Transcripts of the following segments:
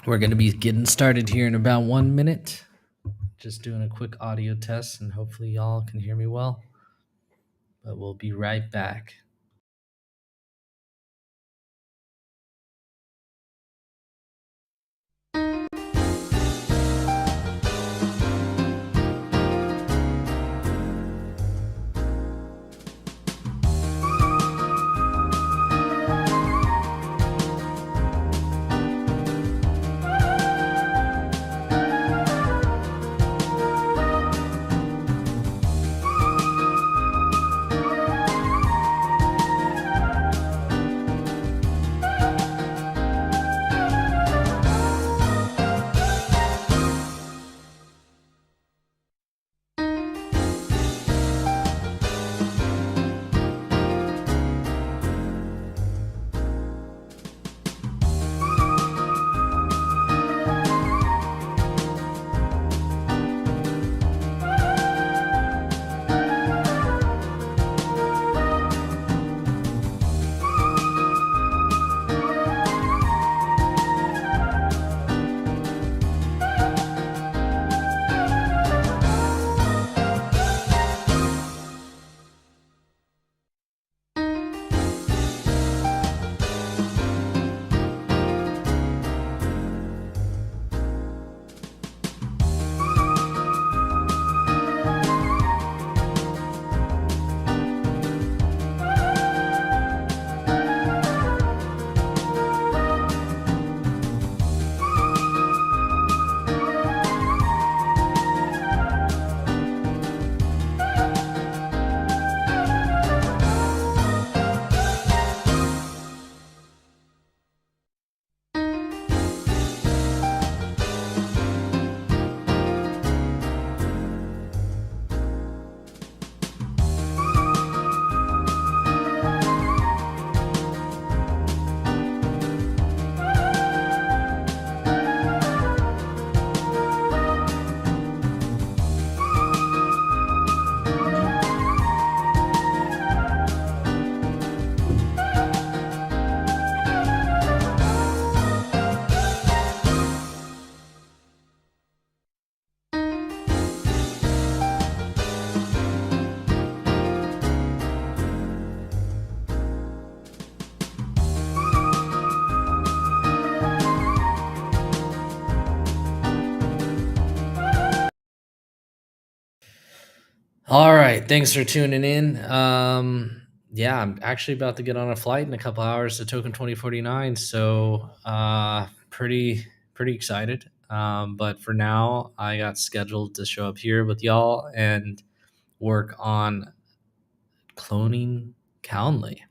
We're going to be getting started here in about 1 minute. Just doing a quick audio test, and hopefully, y'all can hear me well. But we'll be right back. All right, thanks for tuning in. Yeah, I'm actually about to get on a flight in a couple hours to Token 2049, so pretty excited. But for now, I got scheduled to show up here with y'all and work on cloning Calendly.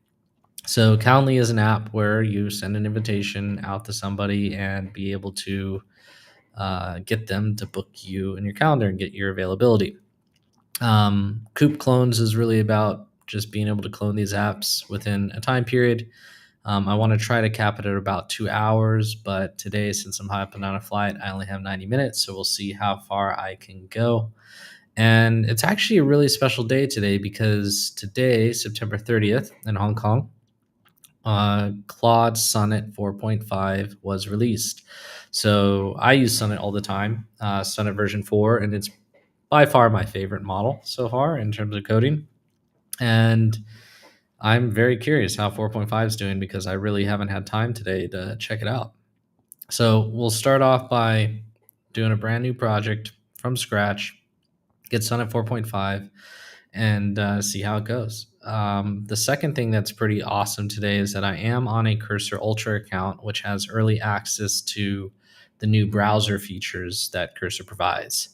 So Calendly is an app where you send an invitation out to somebody and be able to get them to book you in your calendar and get your availability. Coop Clones is really about just being able to clone these apps within a time period. I want to try to cap it at about 2 hours, but today, since I'm hopping on a flight, I only have 90 minutes, so we'll see how far I can go. And it's actually a really special day today because today, September 30th, in Hong Kong, Claude Sonnet 4.5 was released. So I use Sonnet all the time, Sonnet version 4, and it's by far my favorite model so far in terms of coding. And I'm very curious how 4.5 is doing because I really haven't had time today to check it out. So we'll start off by doing a brand new project from scratch, get Sonnet 4.5, and see how it goes. The second thing that's pretty awesome today is that I am on a Cursor Ultra account, which has early access to the new browser features that Cursor provides.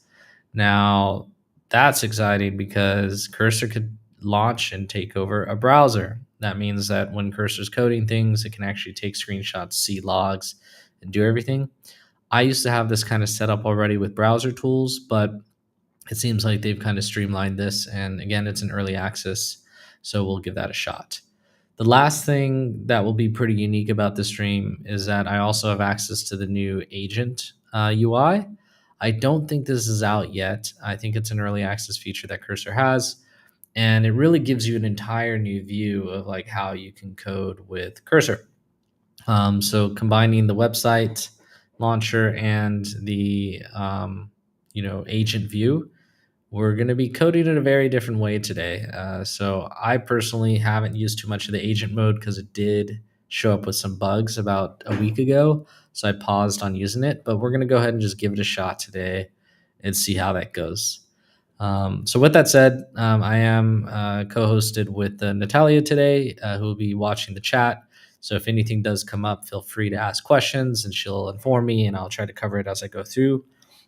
Now, that's exciting because Cursor could launch and take over a browser. That means that when Cursor's coding things, it can actually take screenshots, see logs, and do everything. I used to have this kind of set up already with browser tools, but it seems like they've kind of streamlined this. And again, it's in early access, so we'll give that a shot. The last thing that will be pretty unique about this stream is that I also have access to the new agent UI. I don't think this is out yet. I think it's an early access feature that Cursor has, and it really gives you an entire new view of like how you can code with Cursor. So combining the website, launcher and the agent view, we're going to be coding in a very different way today. So I personally haven't used too much of the agent mode because it did show up with some bugs about a week ago. So I paused on using it, but we're going to go ahead and just give it a shot today and see how that goes. So with that said, I am co-hosted with Natalia today, who will be watching the chat. So if anything does come up, feel free to ask questions and she'll inform me and I'll try to cover it as I go through.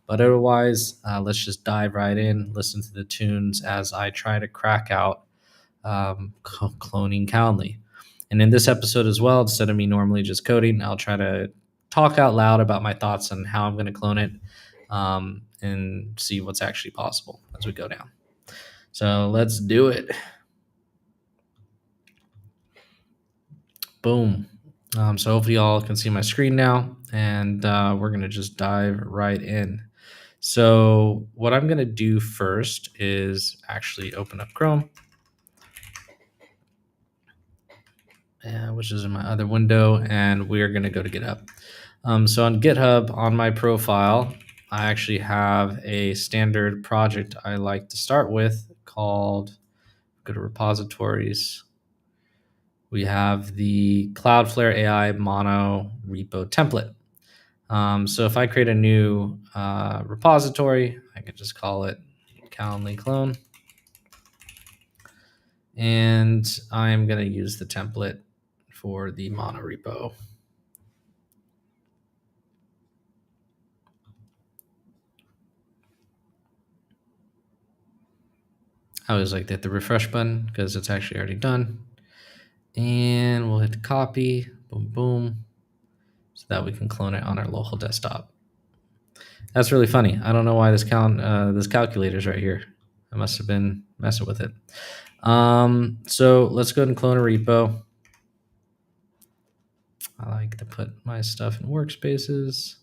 But otherwise, let's just dive right in, listen to the tunes as I try to crack out cloning Calendly. And in this episode as well, instead of me normally just coding, I'll try to talk out loud about my thoughts on how I'm going to clone it and see what's actually possible as we go down. So let's do it. Boom. So hopefully y'all can see my screen now, and we're going to just dive right in. So what I'm going to do first is actually open up Chrome, which is in my other window, and we are going to go to GitHub. So on GitHub, on my profile, I actually have a standard project I like to start with called, go to repositories. We have the Cloudflare AI mono repo template. So if I create a new repository, I could just call it Calendly clone. And I'm going to use the template for the mono repo. I always like to hit the refresh button because it's actually already done. And we'll hit the copy, boom, boom, so that we can clone it on our local desktop. That's really funny. I don't know why this calculator's right here. I must have been messing with it. So let's go ahead and clone a repo. I like to put my stuff in workspaces.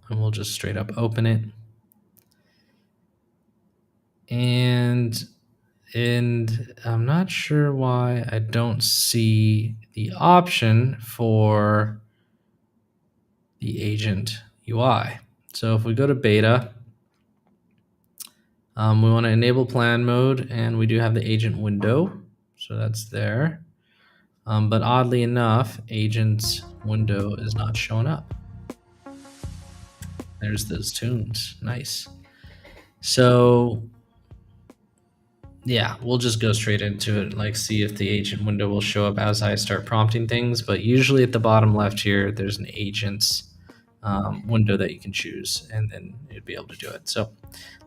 And we'll just straight up open it. And I'm not sure why I don't see the option for the agent UI. So if we go to beta, we want to enable plan mode, and we do have the agent window. So that's there. But oddly enough, agent's window is not showing up. There's those tunes. Nice. So yeah, we'll just go straight into it, like see if the agent window will show up as I start prompting things. But usually at the bottom left here, there's an agent's window that you can choose, and then you'd be able to do it. So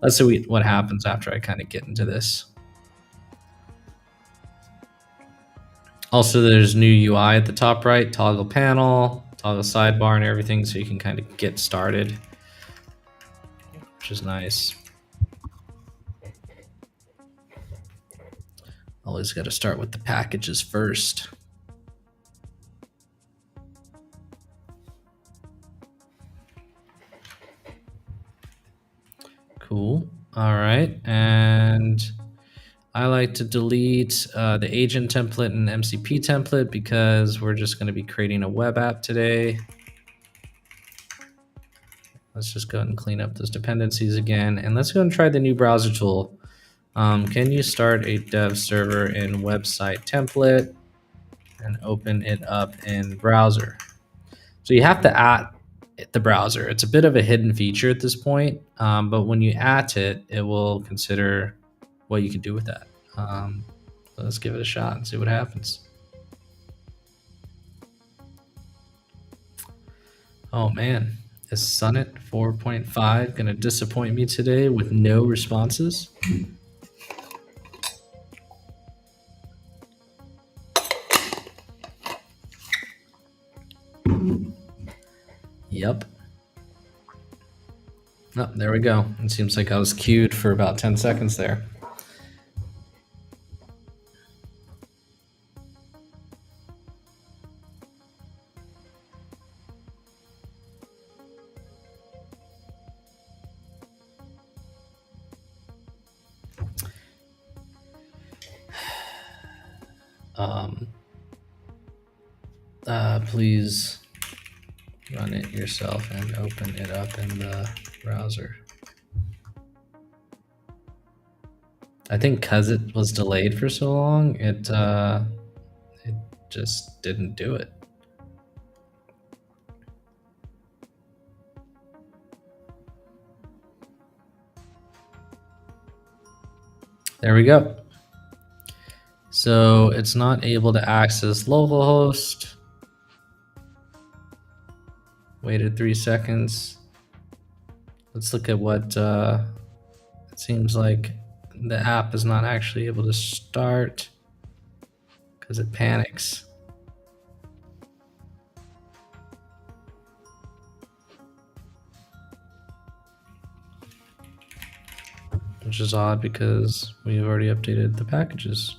let's see what happens after I kind of get into this. Also, there's new UI at the top right, toggle panel, toggle sidebar and everything, so you can kind of get started, which is nice. Always got to start with the packages first. Cool. All right. And I like to delete the agent template and MCP template because we're just going to be creating a web app today. Let's just go ahead and clean up those dependencies again. And let's go and try the new browser tool. Can you start a dev server in website template and open it up in browser? So you have to at the browser. It's a bit of a hidden feature at this point, but when you at it, it will consider what you can do with that. So let's give it a shot and see what happens. Oh man, is Sonnet 4.5 going to disappoint me today with no responses? Yep. Oh, there we go. It seems like I was queued for about 10 seconds there. Please run it yourself and open it up in the browser. I think because it was delayed for so long, it just didn't do it. There we go. So it's not able to access localhost. Waited 3 seconds. Let's look at what it seems like the app is not actually able to start because it panics. Which is odd because we've already updated the packages.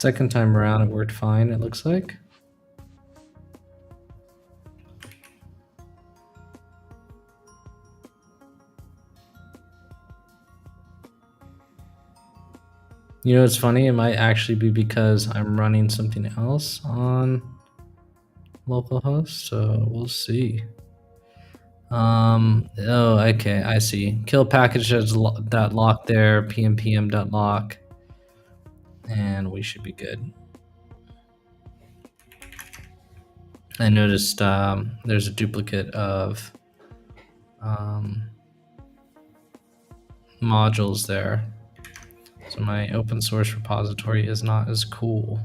Second time around, it worked fine, it looks like. You know, it's funny, it might actually be because I'm running something else on localhost, so we'll see. Oh, okay, I see. Kill package dot lock there, pm dot lock, and we should be good. I noticed there's a duplicate of modules there, so my open source repository is not as cool.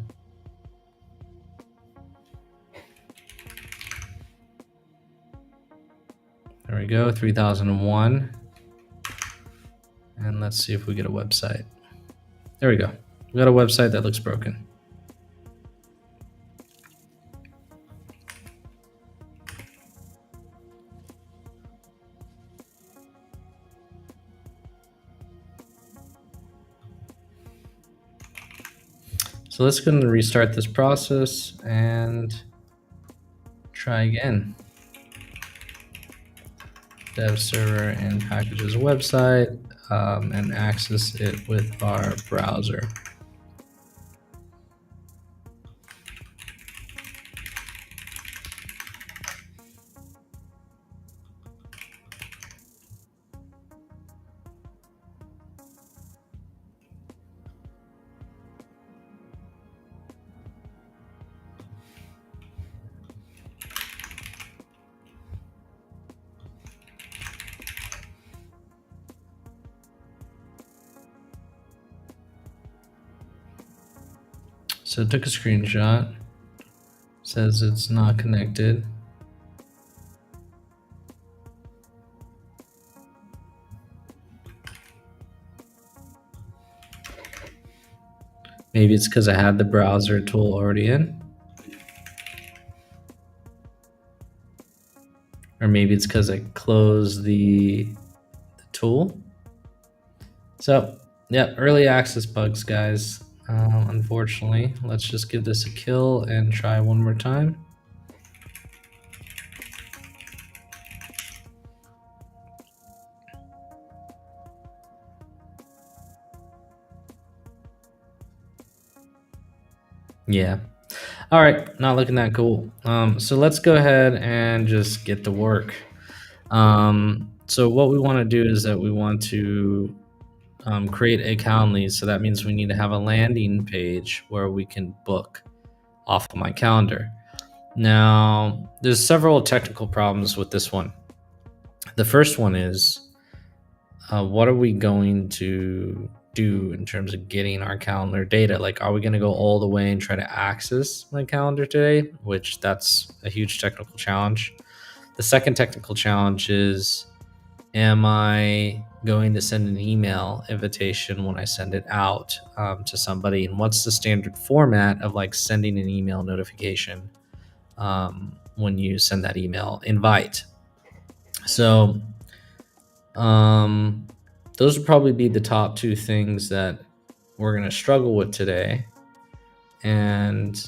There we go, 3001. And let's see if we get a website. There we go. We got a website that looks broken. So let's go and restart this process and try again. Dev server and packages website and access it with our browser. So it took a screenshot, says it's not connected. Maybe it's because I had the browser tool already in. Or maybe it's because I closed the tool. So, yeah, early access bugs, guys. Unfortunately, let's just give this a kill and try one more time. Yeah. All right, not looking that cool. So let's go ahead and just get to work. So what we want to do is that we want to create a Calendly. So that means we need to have a landing page where we can book off of my calendar. Now, there's several technical problems with this one. The first one is, what are we going to do in terms of getting our calendar data? Like, are we going to go all the way and try to access my calendar today? Which that's a huge technical challenge. The second technical challenge is, am I going to send an email invitation when I send it out to somebody? And what's the standard format of like sending an email notification when you send that email invite? So those would probably be the top two things that we're going to struggle with today. And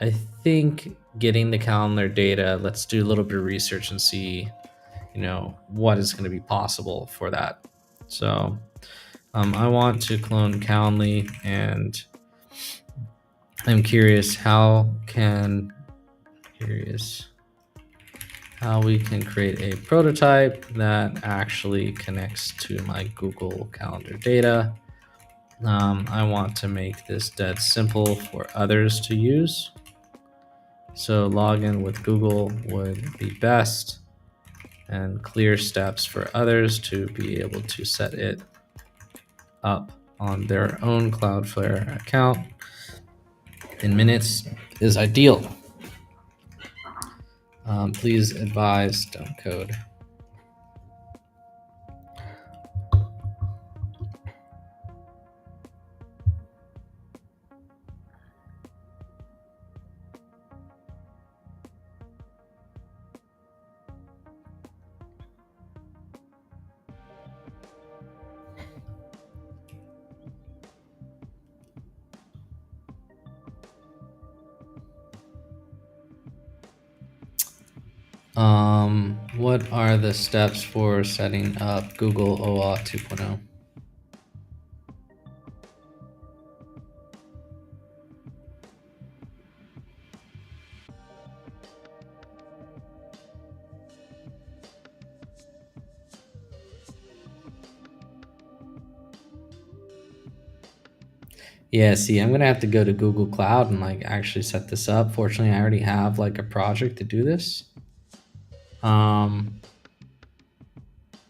I think getting the calendar data, let's do a little bit of research and see, you know, what is going to be possible for that. So I want to clone Calendly, and I'm curious how we can create a prototype that actually connects to my Google Calendar data. I want to make this dead simple for others to use. So login with Google would be best, and clear steps for others to be able to set it up on their own Cloudflare account in minutes is ideal. Please advise, don't code. What are the steps for setting up Google OAuth 2.0? Yeah, see, I'm gonna have to go to Google Cloud and like actually set this up. Fortunately, I already have like a project to do this.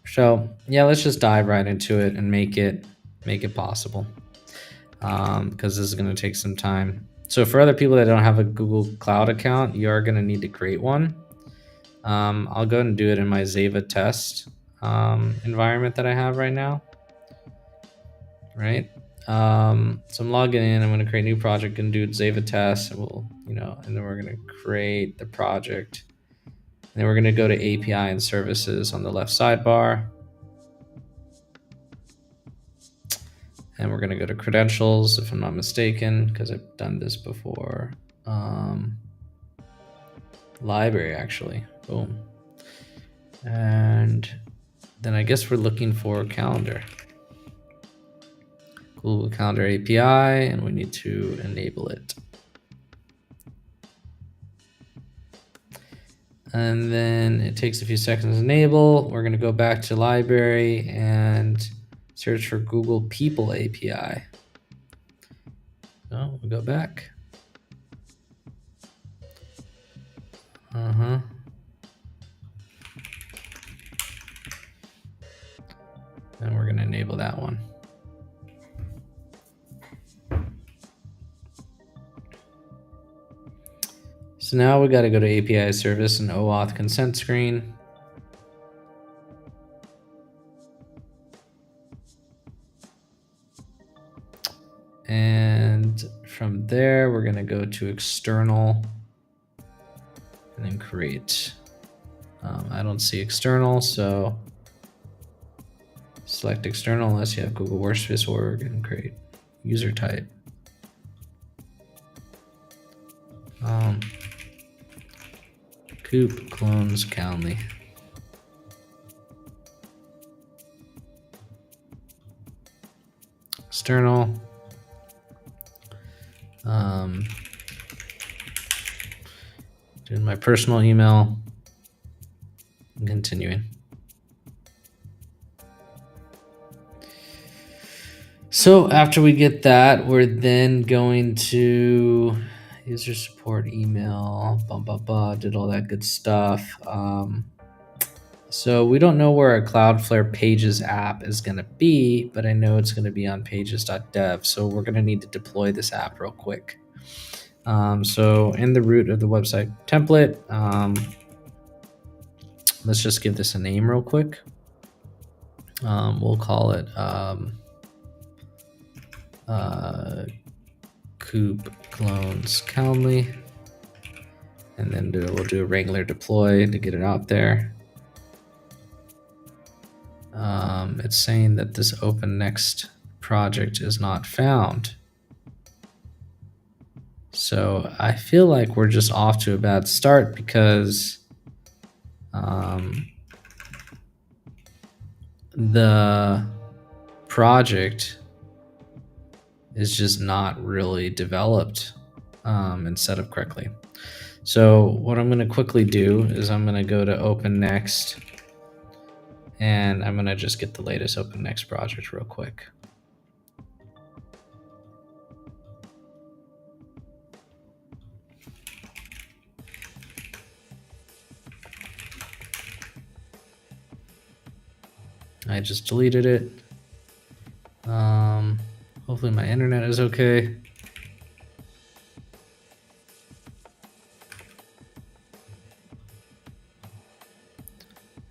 So yeah, let's just dive right into it and make it possible. Because this is gonna take some time. So for other people that don't have a Google Cloud account, you are gonna need to create one. I'll go and do it in my Zava test environment that I have right now. Right. So I'm logging in. I'm going to create a new project and do Zava test. And we'll, and then we're going to create the project. And then we're going to go to API and services on the left sidebar. And we're going to go to credentials, if I'm not mistaken, because I've done this before. Library, actually. Boom. And then I guess we're looking for calendar. Google Calendar API, and we need to enable it. And then it takes a few seconds to enable. We're going to go back to library and search for Google People API. So we'll go back. And we're going to enable that one. So now we got to go to API service and OAuth consent screen. And from there, we're going to go to external and then create. I don't see external, so select external unless you have Google Workspace org and create user type. Coop Clones Calendly. External. Doing my personal email and continuing. So after we get that, we're then going to user support email, did all that good stuff. So we don't know where our Cloudflare Pages app is going to be, but I know it's going to be on pages.dev. So we're going to need to deploy this app real quick. So in the root of the website template, let's just give this a name real quick. We'll call it Coop Clones Calendly, and then we'll do a regular deploy to get it out there. It's saying that this open next project is not found. So I feel like we're just off to a bad start because the project is just not really developed and set up correctly. So what I'm going to quickly do is I'm going to go to Open Next, and I'm going to just get the latest Open Next project real quick. I just deleted it. Hopefully my internet is okay.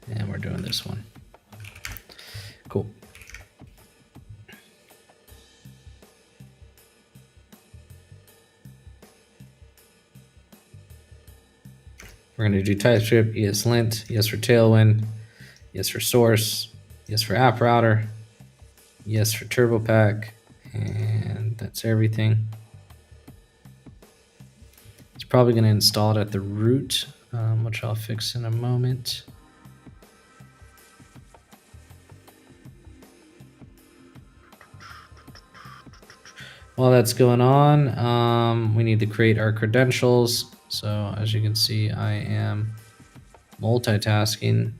And we're doing this one. Cool. We're going to do TypeScript, ESLint, yes for Tailwind, yes for Source, yes for App Router, yes for TurboPack, and that's everything. It's probably going to install it at the root, which I'll fix in a moment. While that's going on, we need to create our credentials. So as you can see, I am multitasking.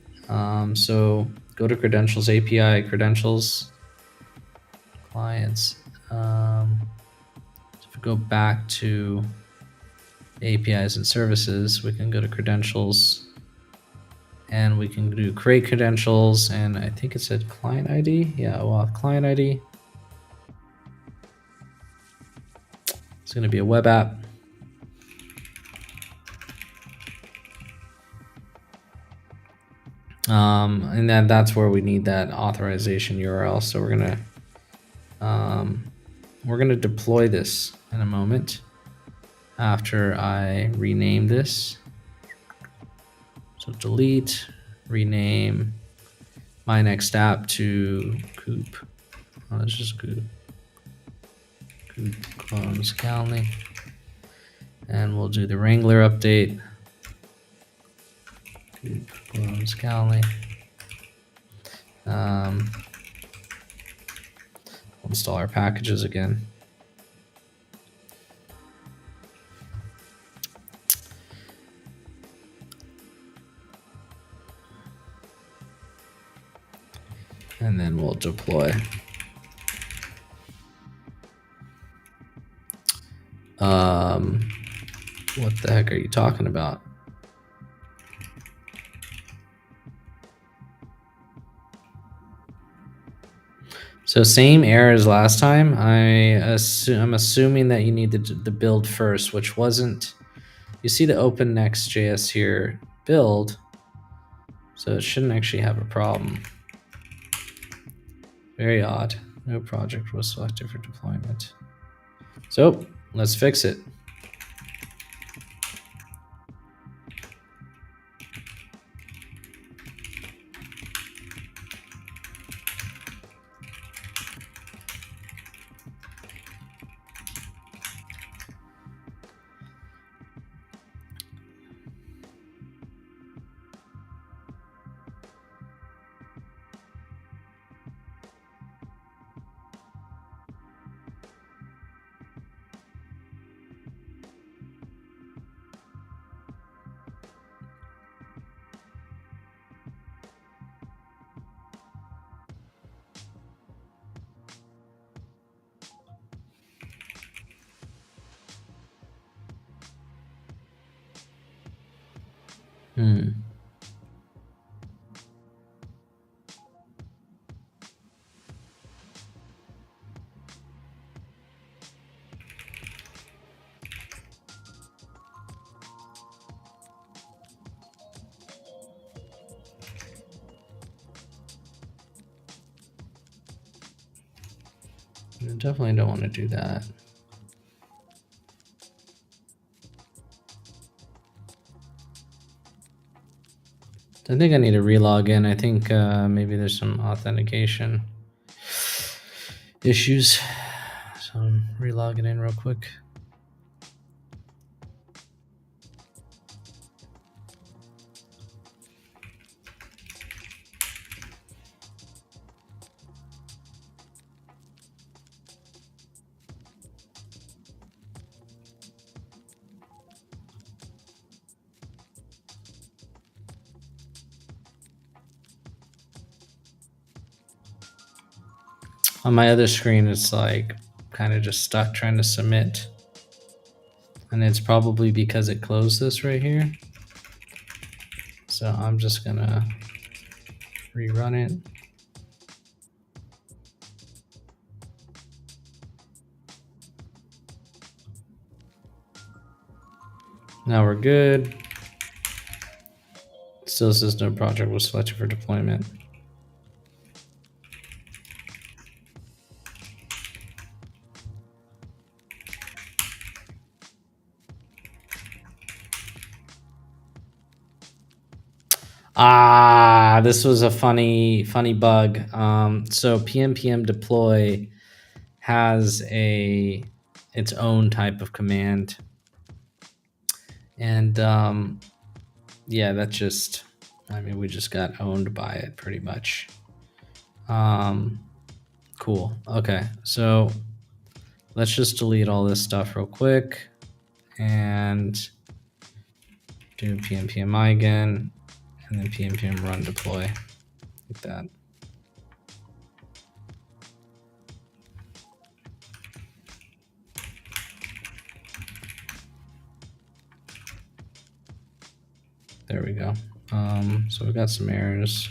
So go to Credentials API, Credentials, Clients. So if we go back to APIs and Services, we can go to Credentials, and we can do Create Credentials, and I think it said Client ID. Yeah, well, Client ID. It's going to be a web app. And then that's where we need that authorization URL. So we're gonna deploy this in a moment after I rename this. So delete, rename my next app to Coop. Let's just go Coop Clones Calendly, and we'll do the Wrangler update. Coop Clones Calendly. We'll install our packages again. And then we'll deploy. What the heck are you talking about? So same error as last time. I'm assuming that you need the build first, which wasn't. You see the Open Next.js here build, so it shouldn't actually have a problem. Very odd. No project was selected for deployment. So let's fix it. You definitely don't want to do that. I think I need to relog in. I think maybe there's some authentication issues. So I'm relogging in real quick. On my other screen, it's like kind of just stuck trying to submit. And it's probably because it closed this right here. So I'm just gonna rerun it. Now we're good. Still says no project was selected for deployment. Ah, this was a funny bug. So pm deploy has its own type of command, and yeah, that just, I mean, we just got owned by it pretty much. Cool. Okay, so let's just delete all this stuff real quick and do pmi again, and then pm run deploy like that. There we go. So we got some errors.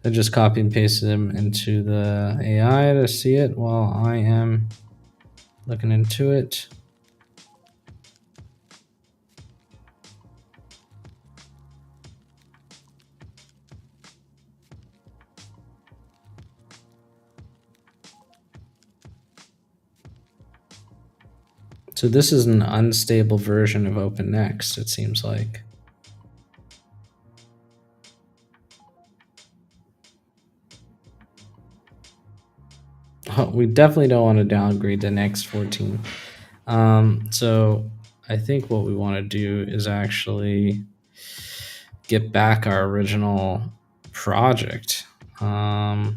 I just copy and pasted them into the AI to see it while I am looking into it. So this is an unstable version of OpenNext, it seems like. Oh, we definitely don't want to downgrade to Next 14. So I think what we want to do is actually get back our original project. But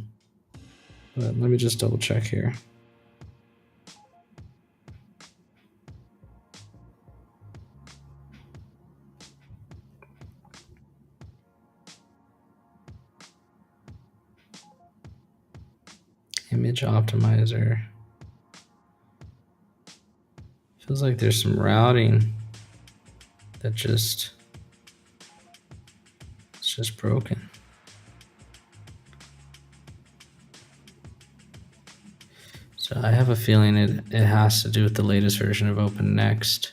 let me just double check here. Image optimizer. Feels like there's some routing that it's just broken. So I have a feeling it has to do with the latest version of OpenNext.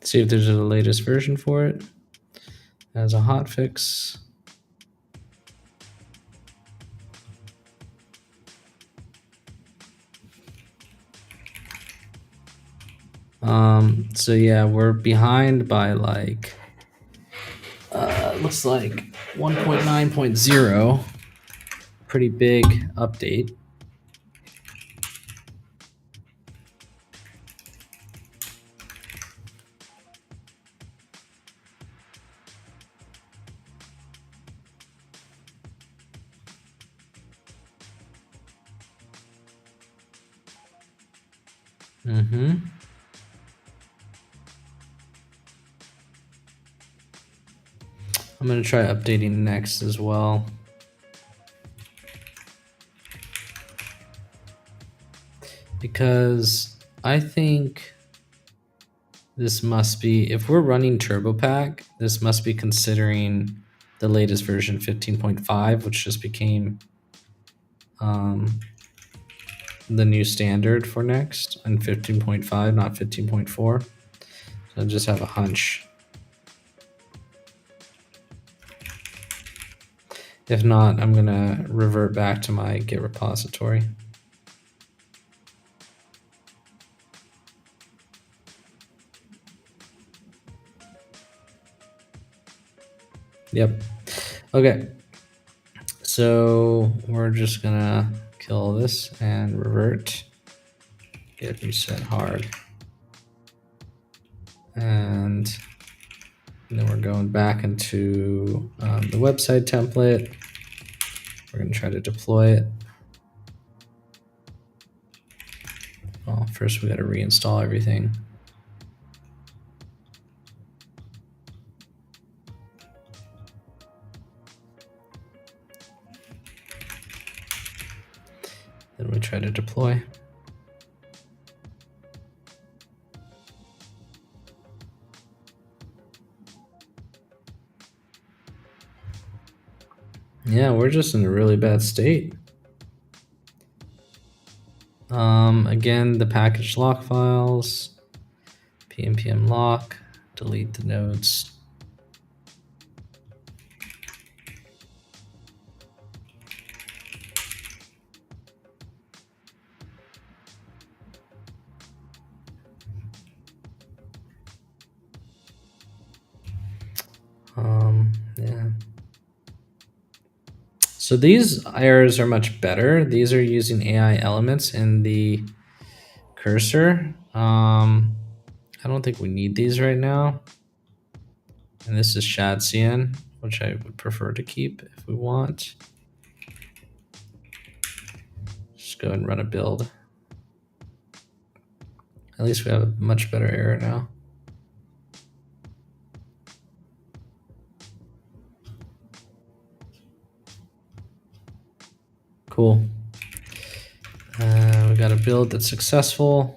See if there's a latest version for it as a hotfix. So yeah, we're behind by like, looks like 1.9.0, pretty big update. I'm gonna try updating next as well. Because I think this must be, if we're running TurboPack, this must be considering the latest version 15.5, which just became the new standard for Next, and 15.5, not 15.4. So I just have a hunch. If not, I'm gonna revert back to my Git repository. Yep. Okay. So we're just gonna kill this and revert. Git reset hard. And then we're going back into the website template. We're going to try to deploy it. Well, first we got to reinstall everything. Then we try to deploy. Yeah, we're just in a really bad state. Again, the package lock files, pnpm lock, delete the nodes. Yeah. So these errors are much better. These are using AI elements in the cursor. I don't think we need these right now. And this is ShadCN, which I would prefer to keep if we want. Just go ahead and run a build. At least we have a much better error now. Cool. We got a build that's successful.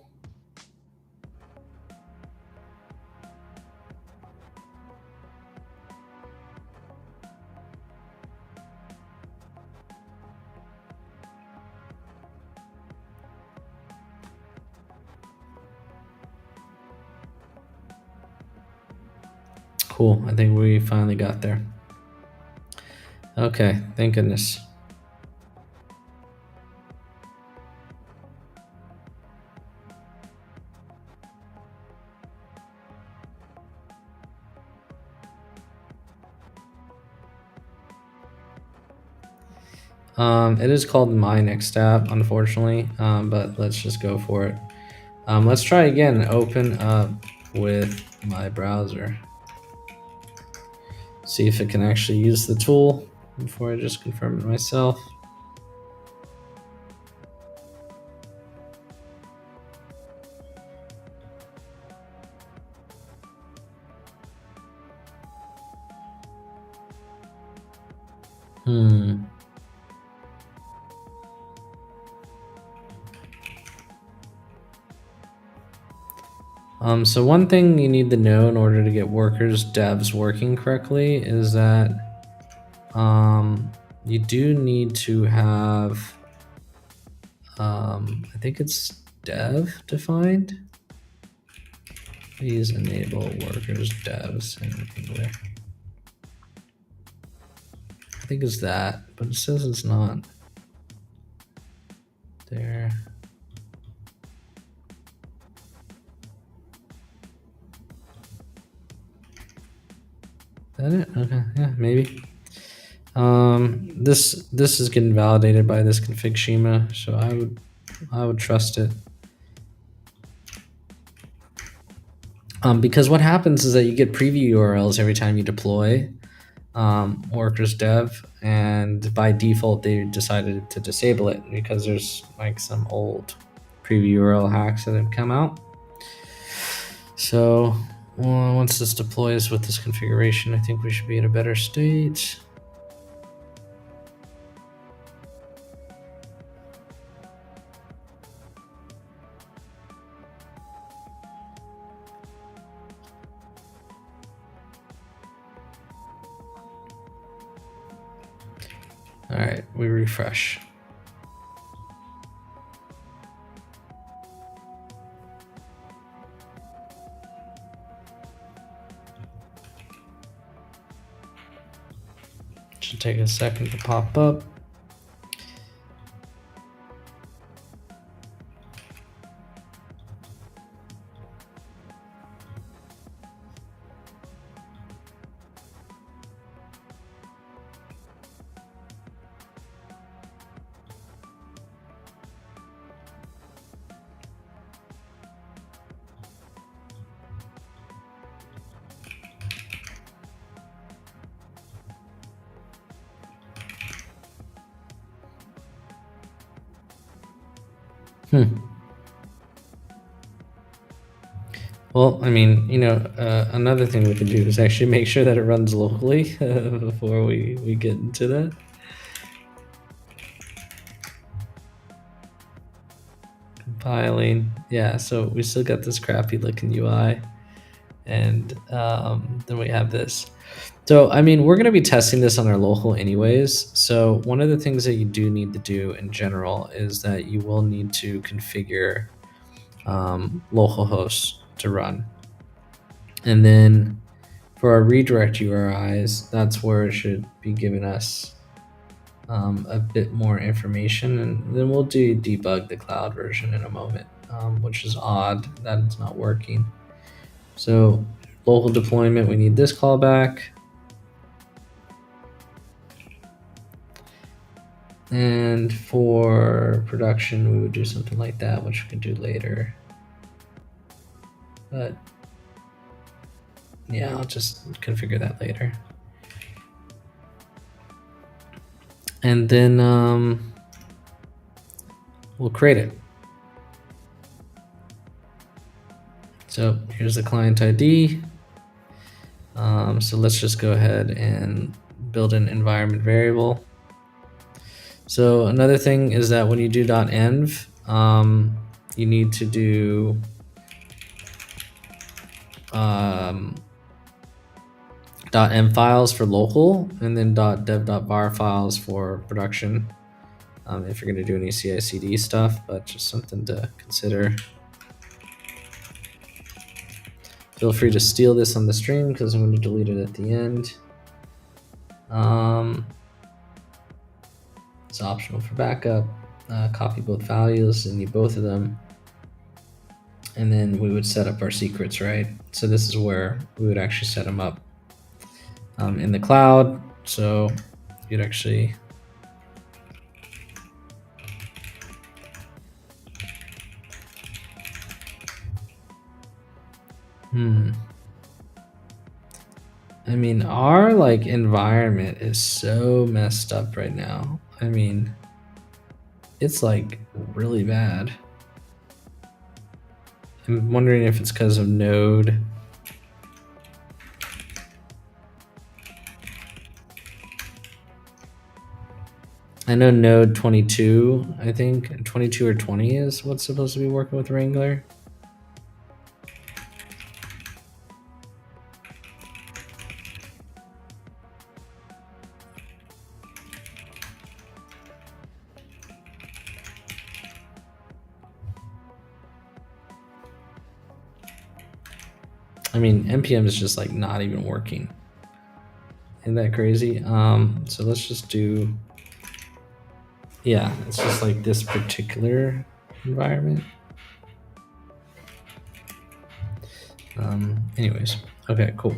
Cool. I think we finally got there. Okay, thank goodness. It is called My Next App, unfortunately, but let's just go for it. Let's try again. Open up with my browser. See if it can actually use the tool before I just confirm it myself. So one thing you need to know in order to get workers devs working correctly is that you do need to have, I think it's dev defined. Please enable workers devs in English. I think it's that, but it says it's not there. Is that it? Okay, yeah, maybe. This is getting validated by this config schema, so I would trust it. Because what happens is that you get preview URLs every time you deploy workers dev, and by default they decided to disable it because there's like some old preview URL hacks that have come out. So once this deploys with this configuration, I think we should be in a better state. All right, we refresh. Should take a second to pop up. Hmm. Well, I mean, another thing we could do is actually make sure that it runs locally before we get into that. Compiling. Yeah, so we still got this crappy looking UI. And then we have this. So, I mean, we're going to be testing this on our local anyways. So, one of the things that you do need to do in general is that you will need to configure local hosts to run. And then for our redirect URIs, that's where it should be giving us a bit more information. And then we'll debug the cloud version in a moment, which is odd that it's not working. So local deployment, we need this callback. And for production, we would do something like that, which we can do later. But yeah, I'll just configure that later. And then we'll create it. So here's the client ID. So let's just go ahead and build an environment variable. So another thing is that when you do .env, you need to do .m files for local, and then .dev.var files for production. If you're going to do any CI/CD stuff, but just something to consider. Feel free to steal this on the stream because I'm going to delete it at the end. It's optional for backup. Copy both values and need both of them. And then we would set up our secrets, right? So this is where we would actually set them up in the cloud. So you'd actually I mean, our environment is so messed up right now. I mean, it's really bad. I'm wondering if it's because of Node. I know Node 22, I think 22 or 20 is what's supposed to be working with Wrangler. I mean, npm is just not even working. Isn't that crazy? So let's just do, yeah, it's just this particular environment. Anyways, okay, cool.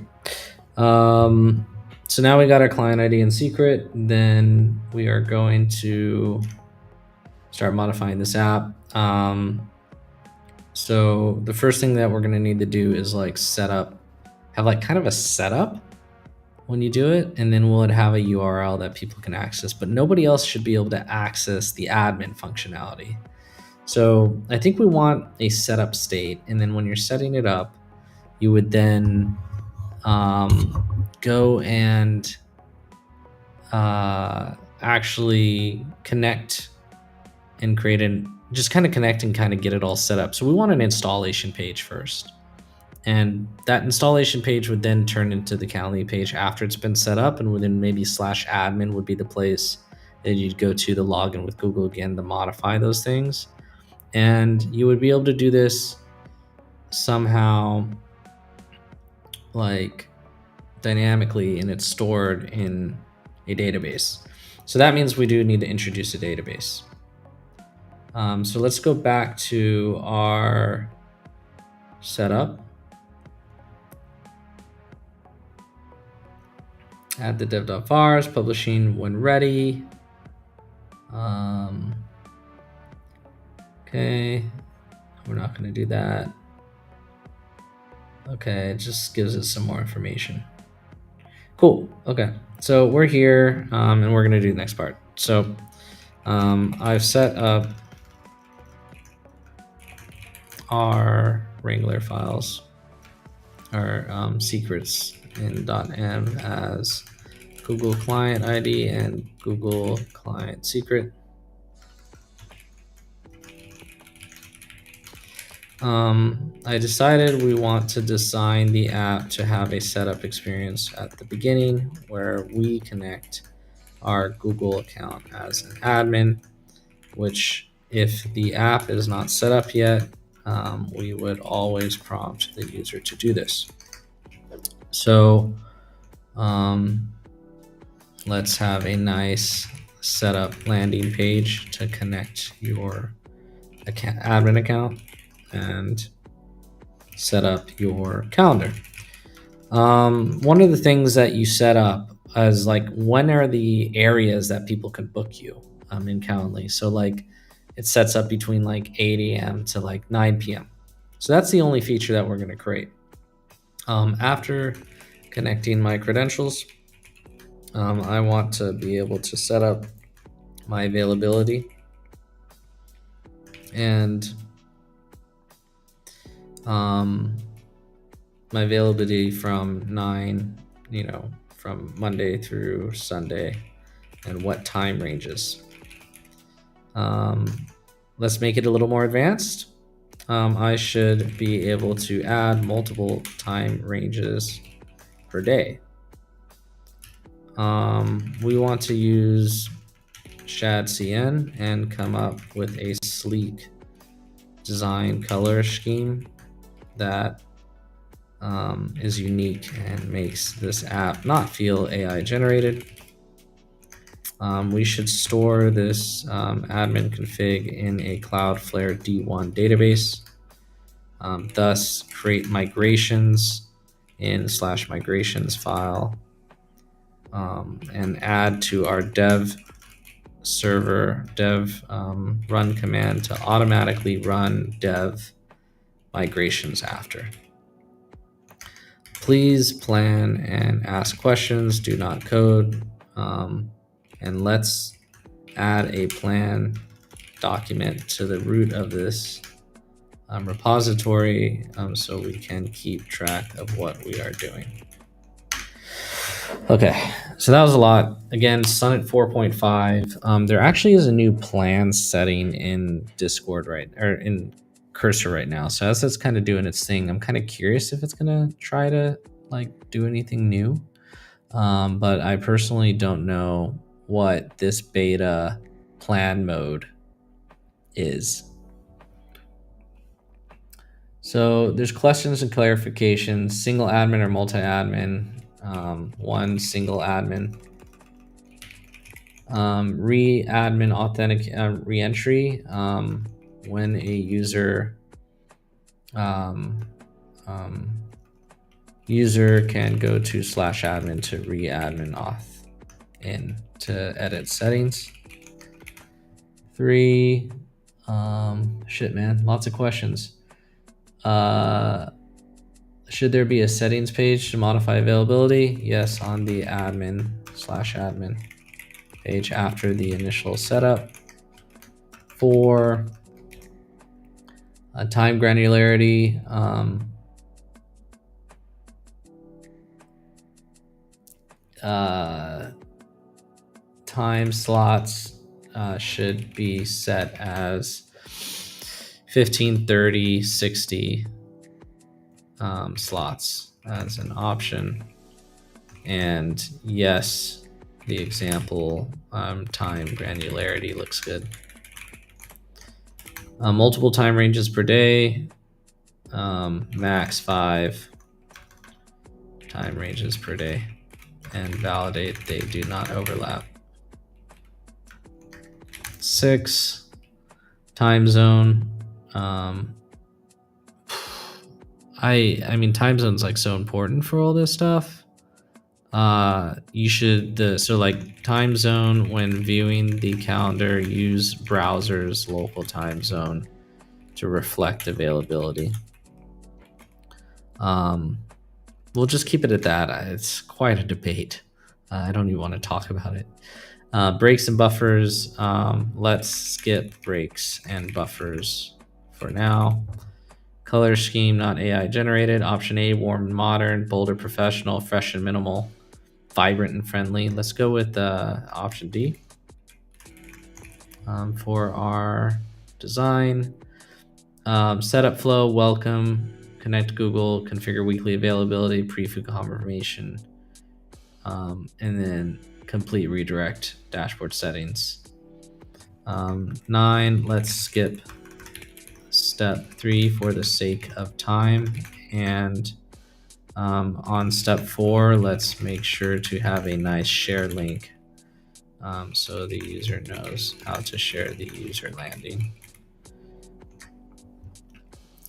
So now we got our client ID and secret. Then we are going to start modifying this app. So the first thing that we're going to need to do is set up, have kind of a setup when you do it, and then we'll have a URL that people can access, but nobody else should be able to access the admin functionality. So I think we want a setup state, and then when you're setting it up, you would then go and actually connect and create just kind of connect and kind of get it all set up. So we want an installation page first. And that installation page would then turn into the Calendly page after it's been set up, and within maybe /admin would be the place that you'd go to login with Google again to modify those things. And you would be able to do this somehow dynamically, and it's stored in a database. So that means we do need to introduce a database. So let's go back to our setup. Add the dev.vars, publishing when ready. Okay, we're not going to do that. Okay, it just gives us some more information. Cool. Okay, so we're here, and we're going to do the next part. So I've set up our Wrangler files, our secrets in .m as Google client ID and Google client secret. I decided we want to design the app to have a setup experience at the beginning where we connect our Google account as an admin, which if the app is not set up yet, we would always prompt the user to do this. So let's have a nice setup landing page to connect your admin account and set up your calendar. One of the things that you set up is like when are the areas that people can book you in Calendly. So like it sets up between like 8 a.m. to like 9 p.m. So that's the only feature that we're going to create. After connecting my credentials, I want to be able to set up my availability and my availability from 9, from Monday through Sunday, and what time ranges. Let's make it a little more advanced. I should be able to add multiple time ranges per day. We want to use ShadCN and come up with a sleek design color scheme that is unique and makes this app not feel AI generated. We should store this admin config in a Cloudflare D1 database, thus create migrations in /migrations file, and add to our dev server run command to automatically run dev migrations after. Please plan and ask questions, do not code. And let's add a plan document to the root of this repository so we can keep track of what we are doing. Okay, so that was a lot. Again, Sonnet 4.5. There actually is a new plan setting in Discord in Cursor right now. So as it's kind of doing its thing, I'm kind of curious if it's gonna try to like do anything new. But I personally don't know what this beta plan mode is. So there's questions and clarifications, single admin or multi-admin, one single admin, re-admin authentic re-entry, when a user user can go to /admin to re-admin auth in to edit settings. 3, shit man, lots of questions. Should there be a settings page to modify availability? Yes, on the admin /admin page after the initial setup. 4, time granularity. Time slots should be set as 15, 30, 60 slots as an option. And yes, the example time granularity looks good. Multiple time ranges per day, max 5 time ranges per day, and validate they do not overlap. 6, time zone. I mean, time zone's like so important for all this stuff. You should so like time zone when viewing the calendar, use browser's local time zone to reflect availability. We'll just keep it at that. It's quite a debate. I don't even want to talk about it. Breaks and buffers. Let's skip breaks and buffers for now. Color scheme not AI generated. Option A, warm and modern, bolder professional, fresh and minimal, vibrant and friendly. Let's go with option D for our design. Setup flow, welcome, connect Google, configure weekly availability, preview confirmation, and then complete redirect dashboard settings. 9, let's skip step 3 for the sake of time. And on step 4, let's make sure to have a nice share link so the user knows how to share the user landing.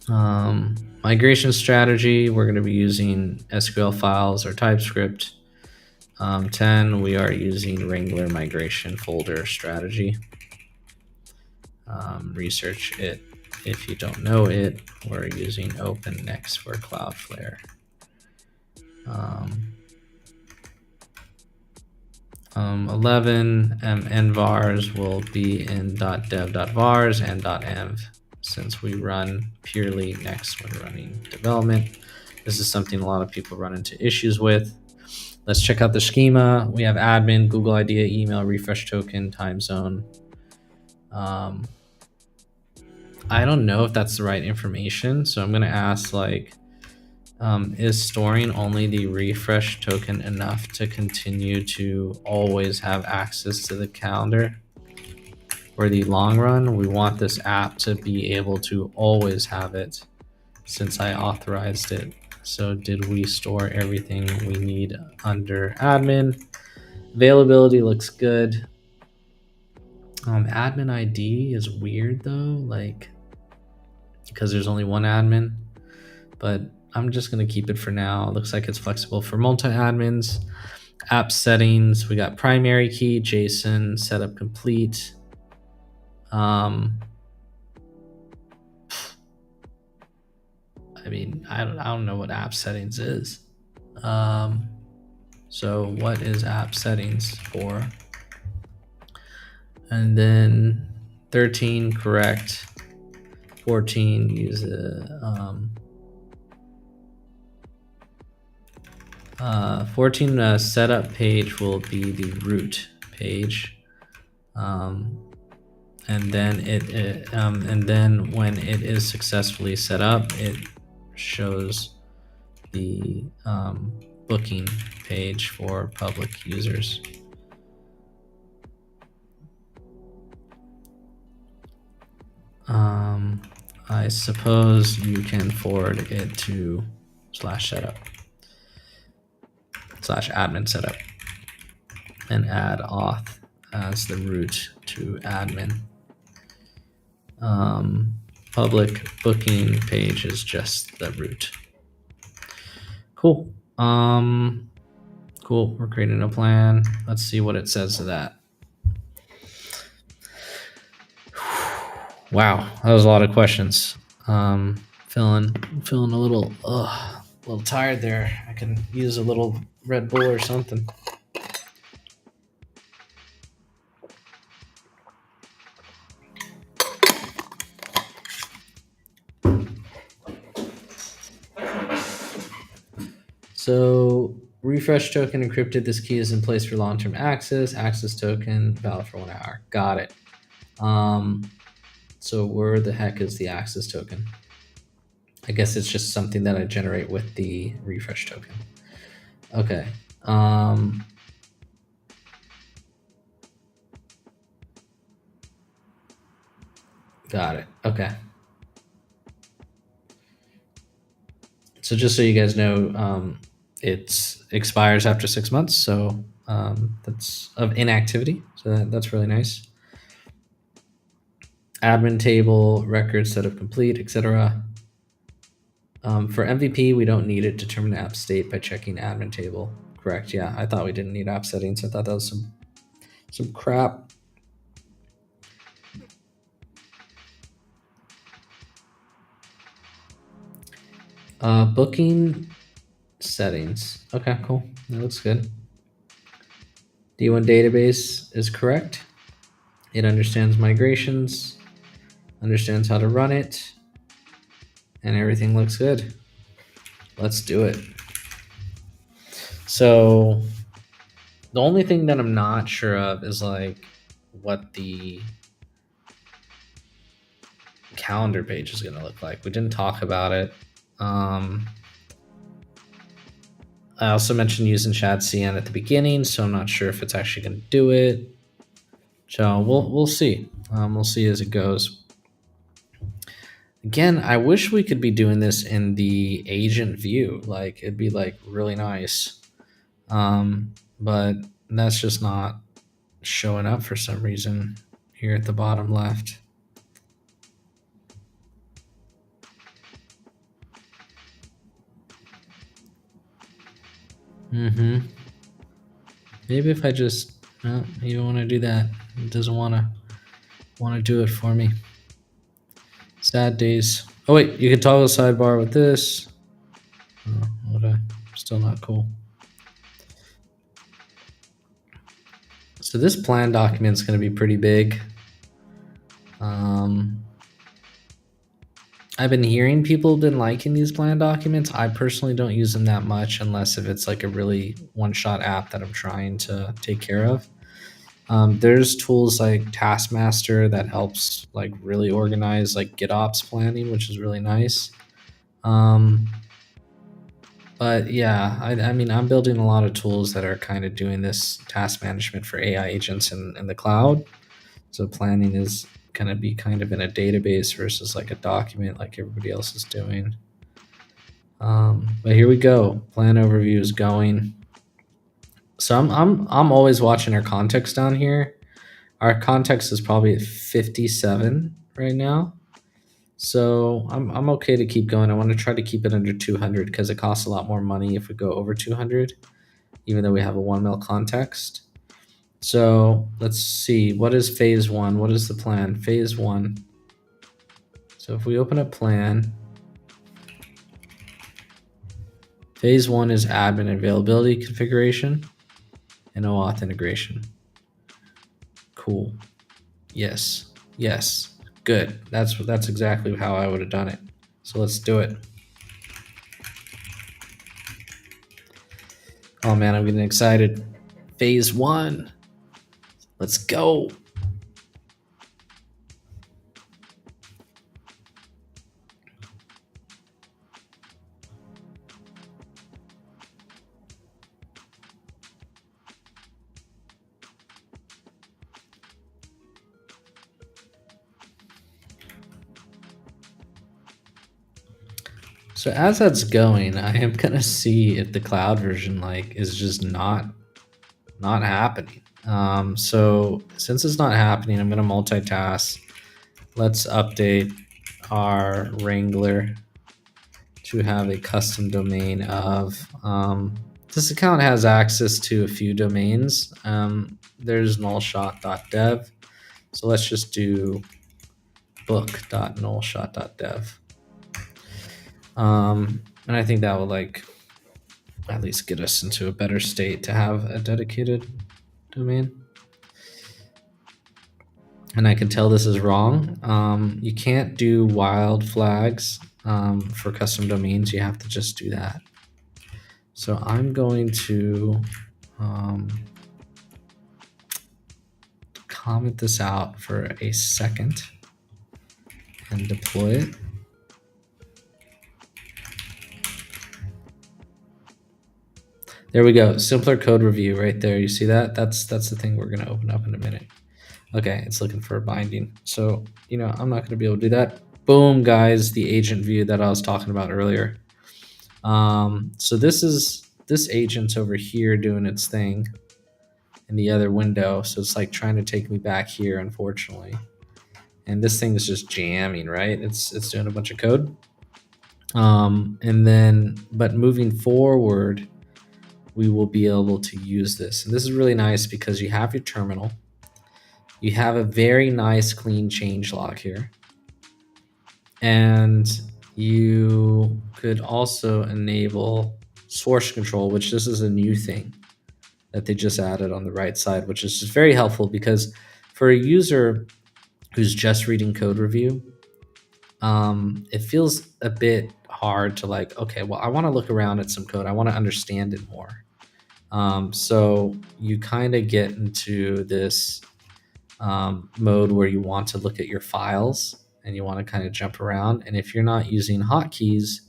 Migration strategy, we're going to be using SQL files or TypeScript. 10, we are using Wrangler migration folder strategy. Research it. If you don't know it, we're using OpenNext for Cloudflare. 11, envars will be in .dev.vars and .env since we run purely Next when running development. This is something a lot of people run into issues with. Let's check out the schema. We have admin, Google ID, email, refresh token, time zone. I don't know if that's the right information, so I'm going to ask is storing only the refresh token enough to continue to always have access to the calendar? For the long run, we want this app to be able to always have it since I authorized it. So did we store everything we need under admin? Availability looks good. Admin ID is weird though, because there's only one admin, but I'm just going to keep it for now. It looks like it's flexible for multi-admins. App settings, we got primary key, JSON, setup complete. I mean, I don't know what app settings is. So what is app settings for? And then 13, correct. 14, use a 14 setup page will be the root page, and then and then when it is successfully set up, it shows the booking page for public users. I suppose you can forward it to /setup /admin setup and add auth as the root to admin. Public booking page is just the root. Cool. Cool. We're creating a plan. Let's see what it says to that. Wow, that was a lot of questions. Feeling a little tired there. I can use a little Red Bull or something. So refresh token encrypted. This key is in place for long-term access. Access token valid for 1 hour. Got it. So where the heck is the access token? I guess it's just something that I generate with the refresh token. Okay. Got it. Okay. So just so you guys know, it expires after 6 months. So that's of inactivity. So that's really nice. Admin table, record setup complete, etc. For MVP, we don't need it. Determine app state by checking admin table. Correct. Yeah, I thought we didn't need app settings. I thought that was some crap. Booking settings. Okay, cool. That looks good. D1 database is correct. It understands migrations, understands how to run it, and everything looks good. Let's do it. So the only thing that I'm not sure of is like what the calendar page is going to look like. We didn't talk about it. I also mentioned using Chat CN at the beginning, so I'm not sure if it's actually going to do it. So we'll see. We'll see as it goes. Again, I wish we could be doing this in the agent view. Like it'd be like really nice, but that's just not showing up for some reason here at the bottom left. Maybe if I just no, you don't want to do that. It doesn't want to do it for me. Sad days. Oh wait, you can toggle the sidebar with this. Oh, what a, still not cool. So this plan document is going to be pretty big. I've been hearing people have been liking these plan documents. I personally don't use them that much unless if it's like a really one-shot app that I'm trying to take care of. There's tools like Taskmaster that helps like really organize like GitOps planning, which is really nice. But yeah, I mean, I'm building a lot of tools that are kind of doing this task management for AI agents in the cloud. So planning is going to be kind of in a database versus like a document like everybody else is doing. But here we go. Plan overview is going. So I'm always watching our context down here. Our context is probably at 57 right now. So I'm okay to keep going. I want to try to keep it under 200 because it costs a lot more money if we go over 200, even though we have a 1 mil context. So let's see. What is phase one? What is the plan? Phase one. So if we open up plan, phase one is admin availability configuration and OAuth integration. Cool. Yes. Yes. Good. That's exactly how I would have done it. So let's do it. Oh man, I'm getting excited. Phase one. Let's go. So as that's going, I am gonna see if the cloud version like is just not happening. So since it's not happening, I'm gonna multitask. Let's update our Wrangler to have a custom domain of this account has access to a few domains. There's nullshot.dev. So let's just do book.nullshot.dev. And I think that will like at least get us into a better state to have a dedicated domain. And I can tell this is wrong. You can't do wild flags for custom domains. You have to just do that. So I'm going to comment this out for a second and deploy it. There we go. Simpler code review right there. You see that? That's the thing we're going to open up in a minute. Okay, it's looking for a binding. So, you know, I'm not going to be able to do that. Boom, guys, the agent view that I was talking about earlier. So this agent's over here doing its thing in the other window. So it's like trying to take me back here, unfortunately. And this thing is just jamming, right? It's doing a bunch of code. And then, but moving forward, we will be able to use this. And this is really nice because you have your terminal. You have a very nice clean change log here. And you could also enable source control, which this is a new thing that they just added on the right side, which is just very helpful because for a user who's just reading code review, it feels a bit hard to like, okay, well, I want to look around at some code. I want to understand it more. So you kind of get into this mode where you want to look at your files and you want to kind of jump around. And if you're not using hotkeys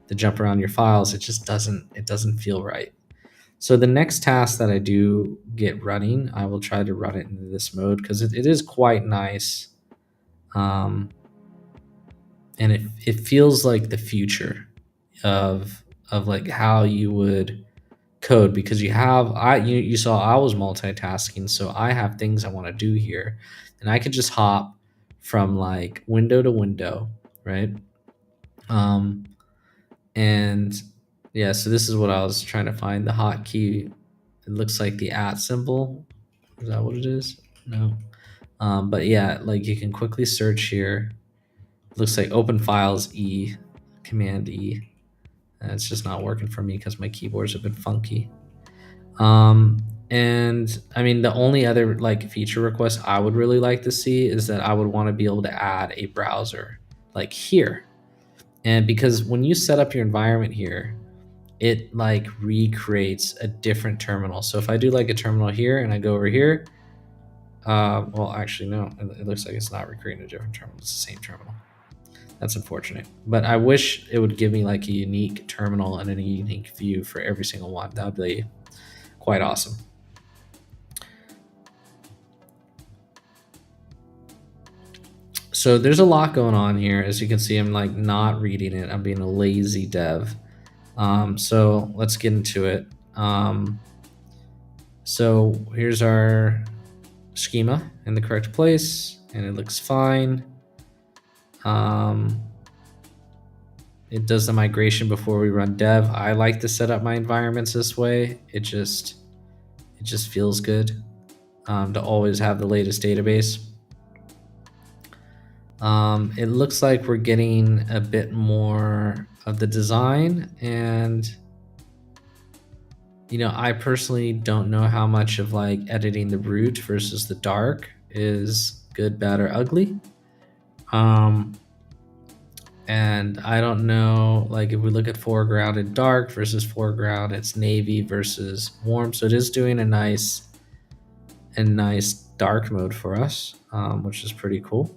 to jump around your files, it doesn't feel right. So the next task that I do get running, I will try to run it into this mode because it is quite nice. Um, and it feels like the future of like how you would code, because you saw I was multitasking, so I have things I want to do here, and I could just hop from like window to window, right? um and yeah, so this is what I was trying to find, the hotkey. It looks like the at symbol. Is that what it is? No. But yeah, like you can quickly search here. It looks like open files E, command E. And it's just not working for me because my keyboards have been funky. And I mean, the only other like feature request I would really like to see is that I would want to be able to add a browser like here. And because when you set up your environment here, it like recreates a different terminal. So if I do like a terminal here and I go over here, well, actually, no, it looks like it's not recreating a different terminal. It's the same terminal. That's unfortunate. But I wish it would give me like a unique terminal and a unique view for every single one. That would be quite awesome. So there's a lot going on here. As you can see, I'm like not reading it. I'm being a lazy dev. So let's get into it. So here's our schema in the correct place, and it looks fine. It does the migration before we run dev. I like to set up my environments this way. It just feels good to always have the latest database. It looks like we're getting a bit more of the design, and you know, I personally don't know how much of like editing the root versus the dark is good, bad, or ugly. And I don't know, like if we look at foreground and dark versus foreground, it's navy versus warm. So it is doing a nice dark mode for us, which is pretty cool.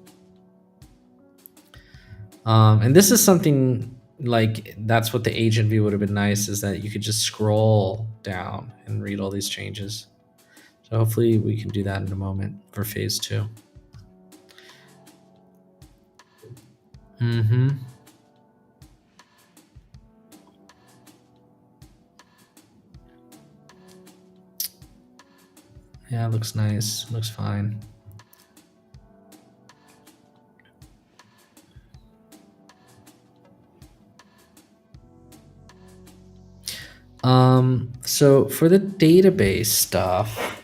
And this is something like, that's what the agent view would have been nice, is that you could just scroll down and read all these changes. So hopefully we can do that in a moment for phase 2. Yeah, it looks nice. Looks fine. So for the database stuff,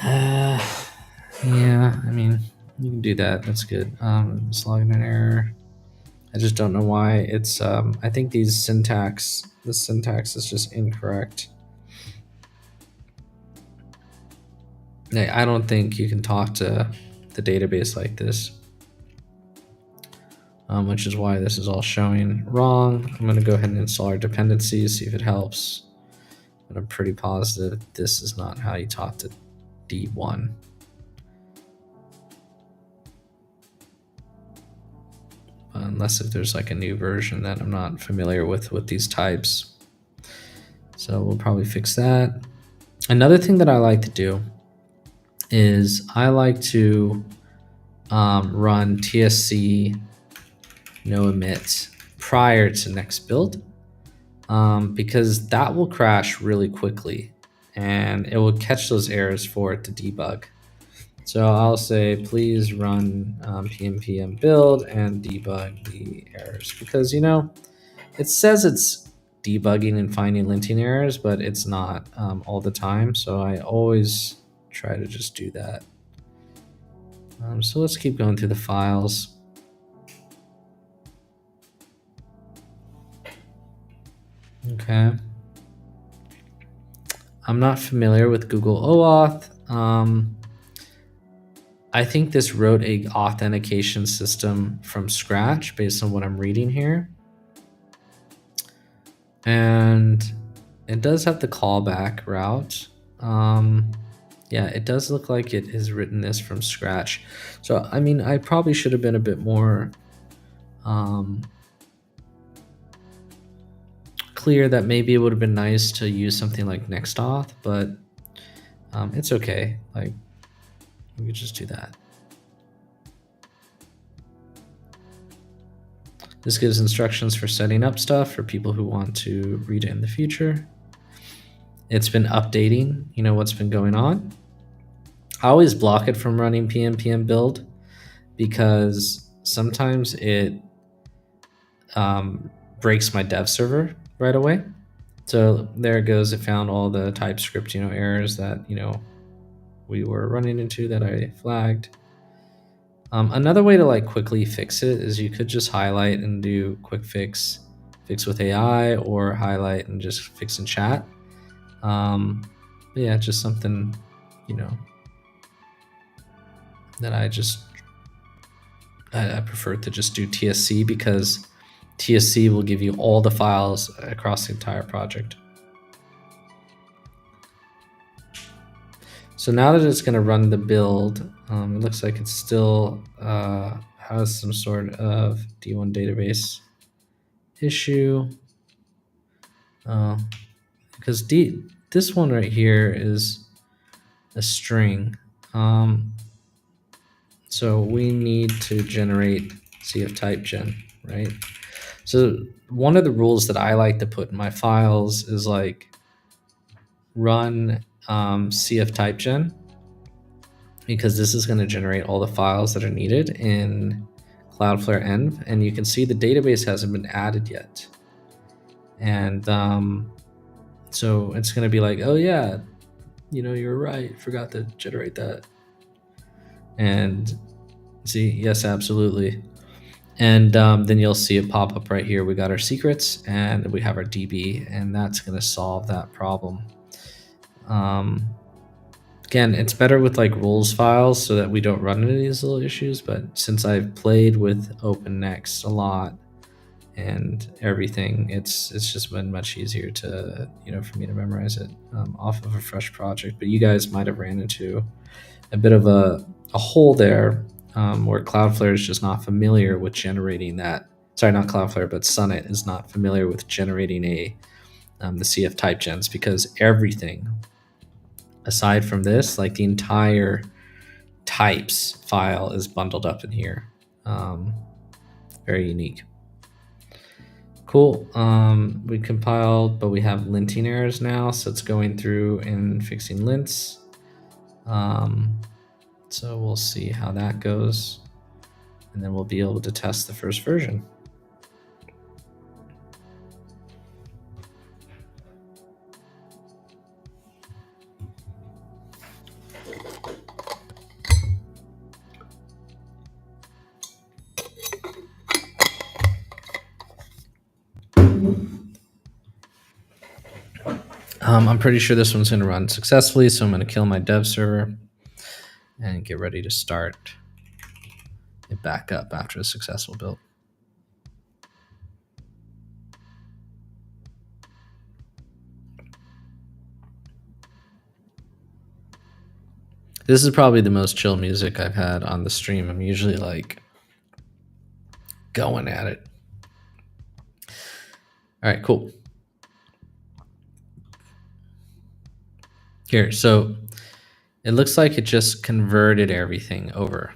yeah, I mean, you can do that. That's good. Just logging an error. I just don't know why it's. I think the syntax is just incorrect. I don't think you can talk to the database like this, which is why this is all showing wrong. I'm going to go ahead and install our dependencies, see if it helps. But I'm pretty positive this is not how you talk to D1. Unless if there's like a new version that I'm not familiar with these types. So we'll probably fix that. Another thing that I like to do is I like to run TSC no emit prior to next build, because that will crash really quickly and it will catch those errors for it to debug. So I'll say, please run pnpm build and debug the errors, because you know, it says it's debugging and finding linting errors, but it's not all the time. So I always try to just do that. So let's keep going through the files. Okay. I'm not familiar with Google OAuth. I think this wrote a authentication system from scratch based on what I'm reading here. And it does have the callback route. Yeah, it does look like it has written this from scratch. So, I mean, I probably should have been a bit more clear that maybe it would have been nice to use something like NextAuth, but it's okay. Like, we could just do that. This gives instructions for setting up stuff for people who want to read it in the future. It's been updating, what's been going on. I always block it from running pm build because sometimes it breaks my dev server right away. So there it goes. It found all the TypeScript, errors that, we were running into that I flagged. Another way to like quickly fix it is you could just highlight and do quick fix with AI, or highlight and just fix in chat. Yeah, just something, that I prefer to just do TSC, because TSC will give you all the files across the entire project. So now that it's going to run the build, it looks like it still has some sort of D1 database issue. Because this one right here is a string. So we need to generate CF type gen, right? So one of the rules that I like to put in my files is like run CF type gen, because this is going to generate all the files that are needed in Cloudflare env, and you can see the database hasn't been added yet. And so it's going to be like, oh yeah, you're right, forgot to generate that. And see, yes, absolutely. And then you'll see it pop up right here. We got our secrets and we have our DB, and that's going to solve that problem. Again, it's better with like rules files so that we don't run into these little issues. But since I've played with OpenNext a lot and everything, it's just been much easier to, for me to memorize it off of a fresh project. But you guys might have ran into a bit of a hole there, where Cloudflare is just not familiar with generating that. Sorry, not Cloudflare, but Summit is not familiar with generating the CF type gens, because everything aside from this, like the entire types file is bundled up in here. Very unique. Cool. We compiled, but we have linting errors now, so it's going through and fixing lints. So we'll see how that goes, and then we'll be able to test the first version. I'm pretty sure this one's going to run successfully, so I'm going to kill my dev server and get ready to start it back up after a successful build. This is probably the most chill music I've had on the stream. I'm usually like going at it. All right, cool. Here, so it looks like it just converted everything over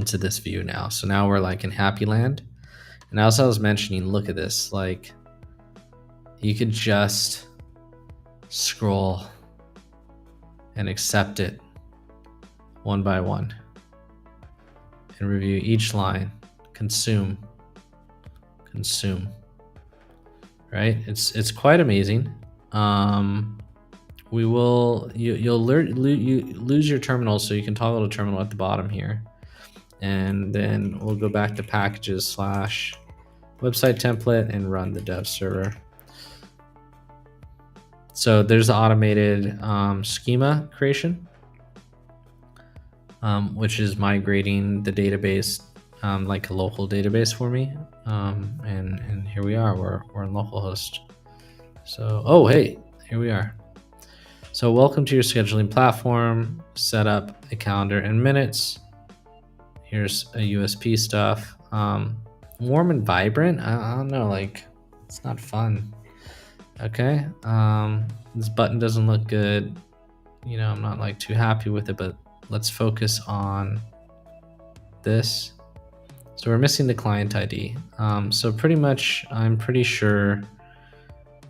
to this view now. So now we're like in Happy Land. And as I was mentioning, look at this. Like, you could just scroll and accept it one by one and review each line. Consume, right? It's quite amazing. You'll lose your terminal, so you can toggle the terminal at the bottom here, and then we'll go back to packages / website template and run the dev server. So there's the automated schema creation. which is migrating the database like a local database for me. And here we are, we're in localhost. So, oh, hey, here we are. So welcome to your scheduling platform. Set up a calendar in minutes. Here's a USP stuff. Warm and vibrant. I don't know, like it's not fun. Okay. This button doesn't look good. You know, I'm not like too happy with it, but let's focus on this. So we're missing the client ID. So pretty much, I'm pretty sure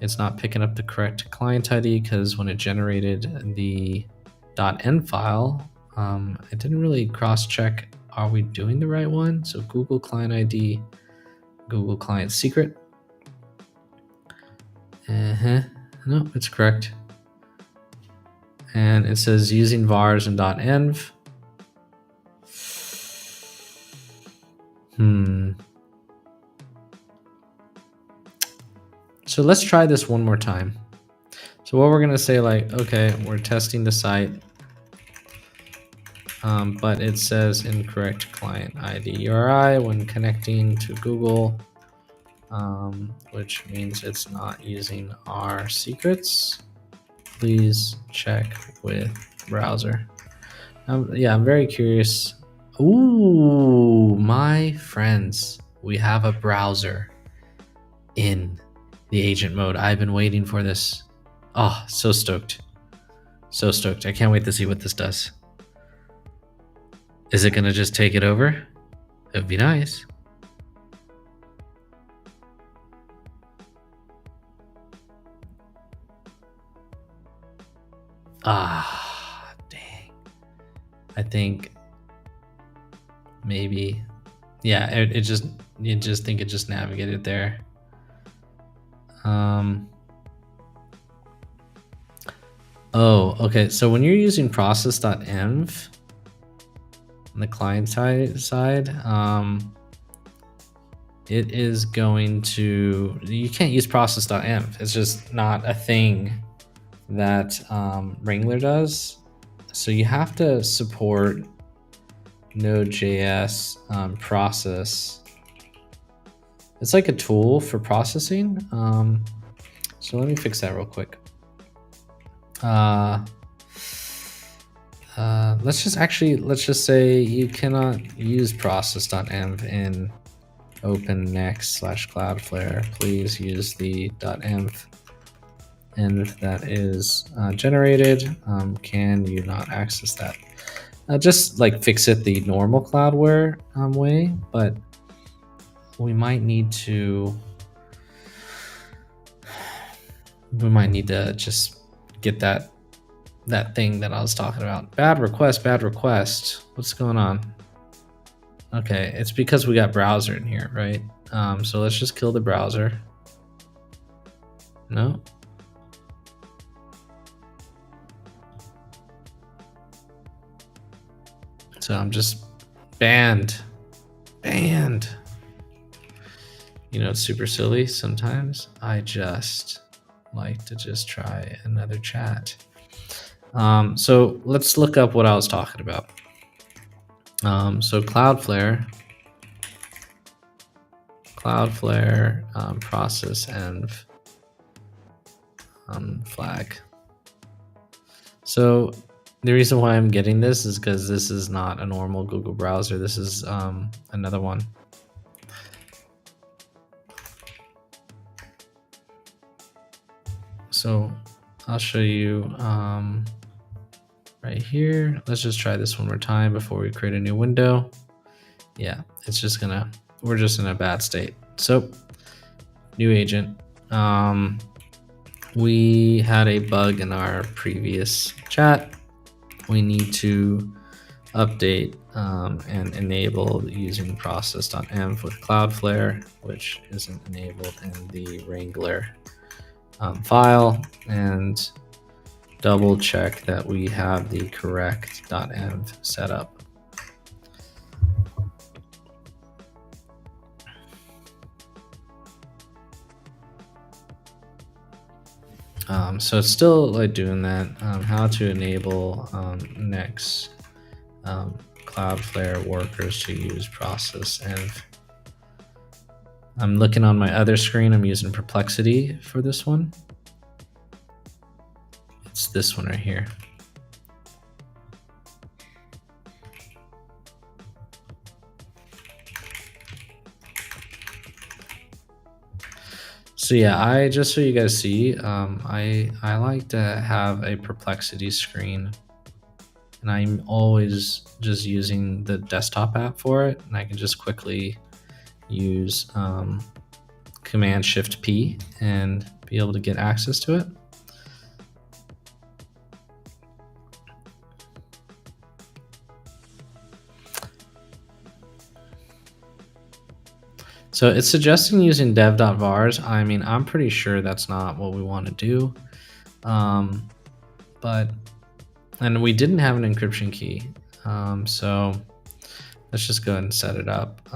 it's not picking up the correct client ID because when it generated the .env file, it didn't really cross-check, are we doing the right one? So Google client ID, Google client secret. No, it's correct. And it says using vars and .env. So let's try this one more time. So what we're gonna say, like, okay, we're testing the site, but it says incorrect client ID URI when connecting to Google, which means it's not using our secrets. Please check with browser. Yeah, I'm very curious. Ooh, my friends, we have a browser in the agent mode. I've been waiting for this. Oh, so stoked. So stoked. I can't wait to see what this does. Is it gonna just take it over? It would be nice. Ah, dang. I think maybe, yeah, it just, you just think it just navigated there. Oh, okay. So when you're using process.env on the client side, it is going to, you can't use process.env. It's just not a thing that Wrangler does. So you have to support Node.js process. It's like a tool for processing. So let me fix that real quick. Let's just say you cannot use process.env in opennext/cloudflare. Please use the .env that is generated. Can you not access that? Just like fix it the normal Cloudware way, but we might need to just get that thing that I was talking about. Bad request. What's going on? Okay, it's because we got browser in here, right? So let's just kill the browser. No. So I'm just banned. You know, it's super silly. Sometimes I just like to just try another chat. So let's look up what I was talking about. So Cloudflare process env flag. So the reason why I'm getting this is because this is not a normal Google browser. This is another one. So I'll show you right here. Let's just try this one more time before we create a new window. Yeah, it's just gonna, we're just in a bad state. So new agent. We had a bug in our previous chat. We need to update and enable using process.env with Cloudflare, which isn't enabled in the Wrangler file, and double check that we have the correct .env set up. So it's still like doing that. How to enable next Cloudflare workers to use process env. I'm looking on my other screen. I'm using Perplexity for this one. It's this one right here. So yeah, I just so you guys see, I like to have a Perplexity screen, and I'm always just using the desktop app for it, and I can just quickly use Command Shift P and be able to get access to it. So it's suggesting using dev.vars. I mean, I'm pretty sure that's not what we want to do. And we didn't have an encryption key. So let's just go ahead and set it up.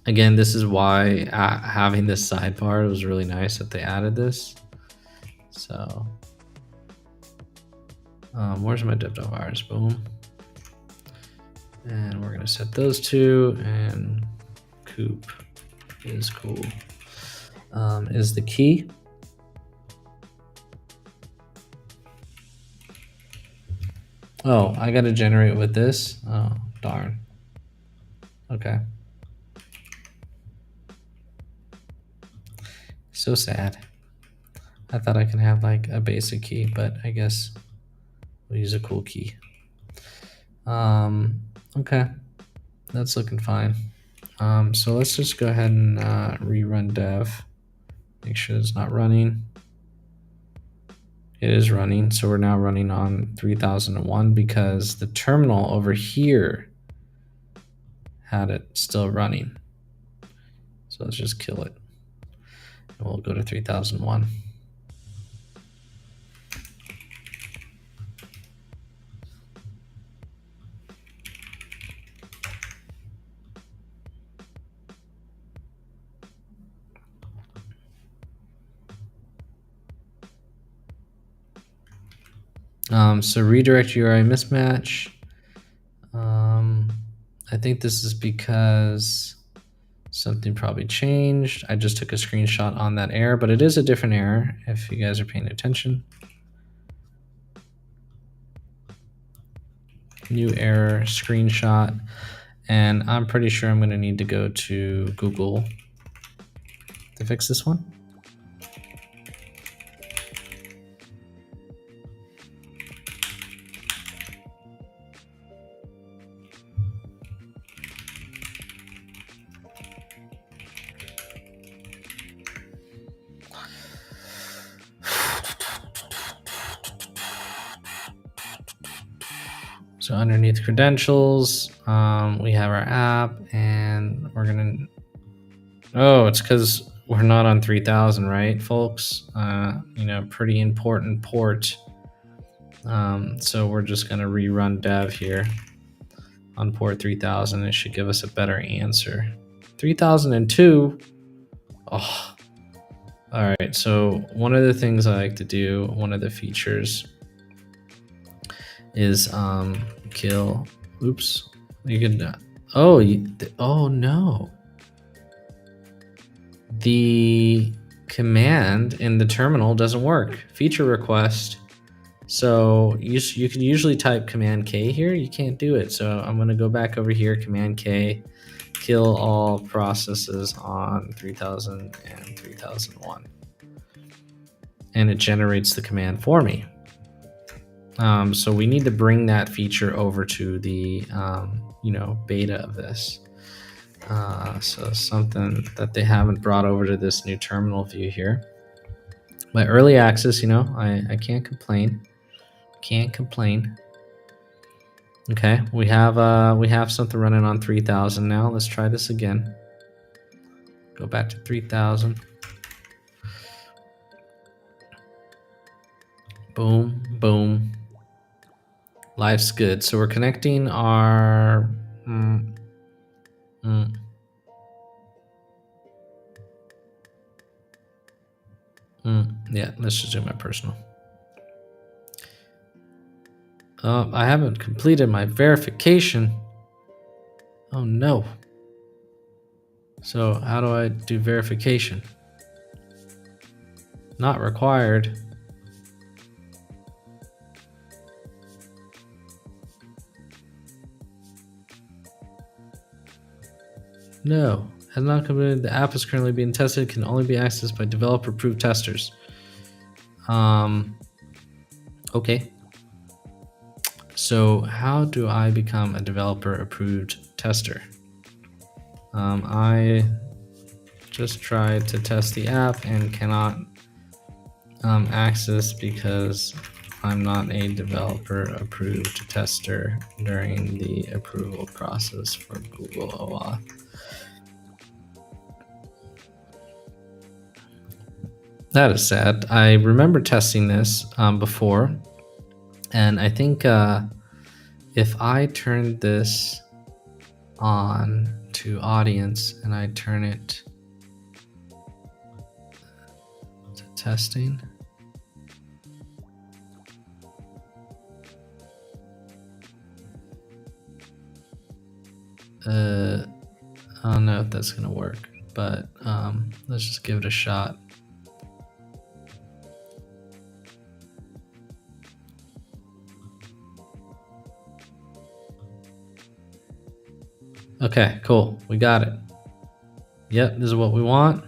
Again, this is why having this sidebar, it was really nice that they added this. So where's my dev.vars? Boom. And we're gonna set those two, and Coop is cool. Is the key. Oh, I gotta generate with this. Oh, darn. Okay. So sad. I thought I could have like a basic key, but I guess we'll use a cool key. Okay, that's looking fine. So let's just go ahead and rerun dev. Make sure it's not running. It is running, so we're now running on 3001 because the terminal over here had it still running. So let's just kill it. And we'll go to 3001. So redirect URI mismatch. I think this is because something probably changed. I just took a screenshot on that error, but it is a different error if you guys are paying attention. New error, screenshot, and I'm pretty sure I'm going to need to go to Google to fix this one. So underneath credentials, we have our app, and we're gonna. Oh, it's because we're not on 3000, right, folks? Pretty important port. So we're just gonna rerun dev here on port 3000. It should give us a better answer. 3002. Oh. All right. So one of the things I like to do, one of the features, is kill. Oops. You can. Oh no. The command in the terminal doesn't work. Feature request. So you can usually type Command K here. You can't do it. So I'm going to go back over here. Command K. Kill all processes on 3000 and 3001. And it generates the command for me. So we need to bring that feature over to the beta of this. So something that they haven't brought over to this new terminal view here. But early access, I can't complain. Can't complain. Okay, we have something running on 3000 now. Let's try this again. Go back to 3000. Boom, boom. Life's good. So we're connecting our yeah, let's just do my personal. I haven't completed my verification. Oh no. So how do I do verification? Not required. No. Has not completed. The app is currently being tested. Can only be accessed by developer-approved testers. Okay. So how do I become a developer-approved tester? I just tried to test the app and cannot access because I'm not a developer-approved tester during the approval process for Google OAuth. That is sad. I remember testing this before, and I think if I turn this on to audience and I turn it to testing, I don't know if that's gonna work, but let's just give it a shot. Okay, cool. We got it. Yep, this is what we want.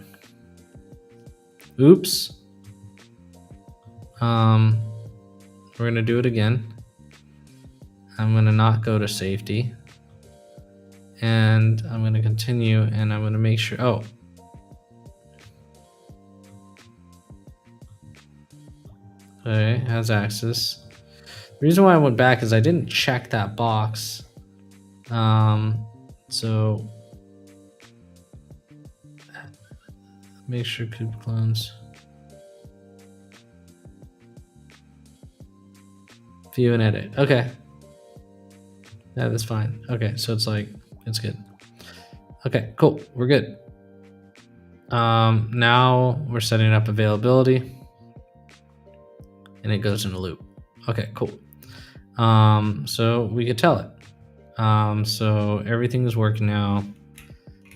Oops. We're gonna do it again. I'm gonna not go to safety. And I'm gonna continue and I'm gonna make sure, oh. Okay, has access. The reason why I went back is I didn't check that box. So make sure Coop Clones. View and edit. Okay. Yeah, that's fine. Okay, so it's like, it's good. Okay, cool. We're good. Now we're setting up availability and it goes in a loop. Okay, cool. So we could tell it. So everything is working now.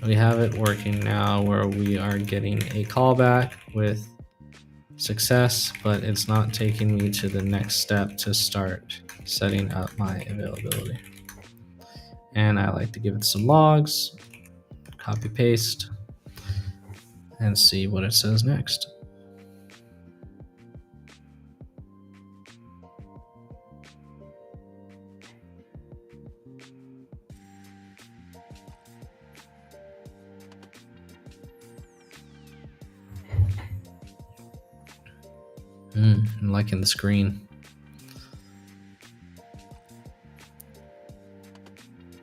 We have it working now where we are getting a callback with success, but it's not taking me to the next step to start setting up my availability. And I like to give it some logs, copy paste, and see what it says next. I'm liking the screen.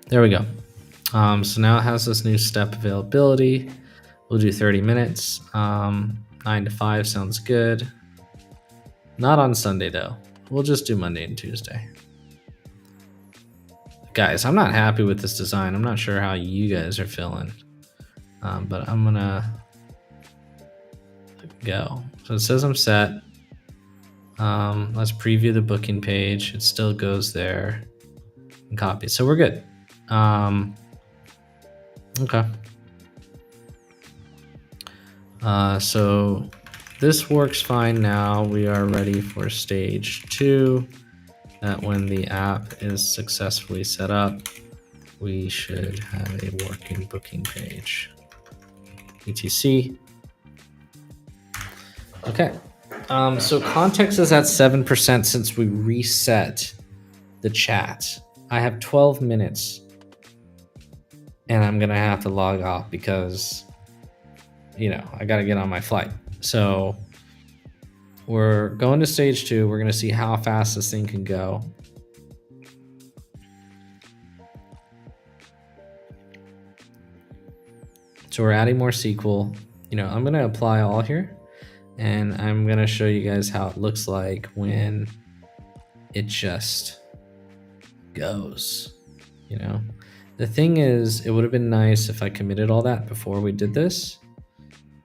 There we go. So now it has this new step availability. We'll do 30 minutes. 9 to 5 sounds good. Not on Sunday though. We'll just do Monday and Tuesday. Guys, I'm not happy with this design. I'm not sure how you guys are feeling. But I'm gonna go. So it says I'm set. Let's preview the booking page. It still goes there and copy. So we're good. Okay. So this works fine now. We are ready for stage 2. That when the app is successfully set up, we should have a working booking page. etc. Okay. So context is at 7% since we reset the chat. I have 12 minutes and I'm gonna have to log off because, I gotta get on my flight. So we're going to stage 2. We're gonna see how fast this thing can go. So we're adding more SQL. I'm gonna apply all here. And I'm gonna show you guys how it looks like when it just goes, The thing is, it would have been nice if I committed all that before we did this,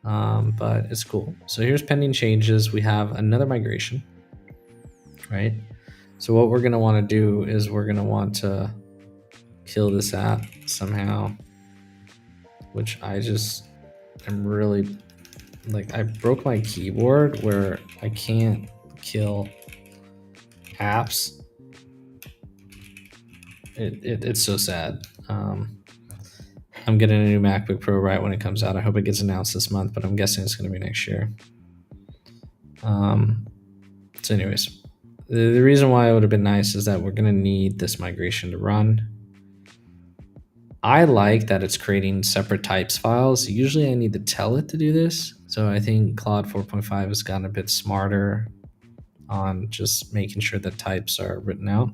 but it's cool. So here's pending changes. We have another migration, right? So what we're going to want to do is we're going to want to kill this app somehow, which I just am really like, I broke my keyboard where I can't kill apps. It's so sad. I'm getting a new MacBook Pro right when it comes out. I hope it gets announced this month, but I'm guessing it's going to be next year. So anyways, the reason why it would have been nice is that we're going to need this migration to run. I like that it's creating separate types files. Usually I need to tell it to do this. So I think Claude 4.5 has gotten a bit smarter on just making sure that types are written out.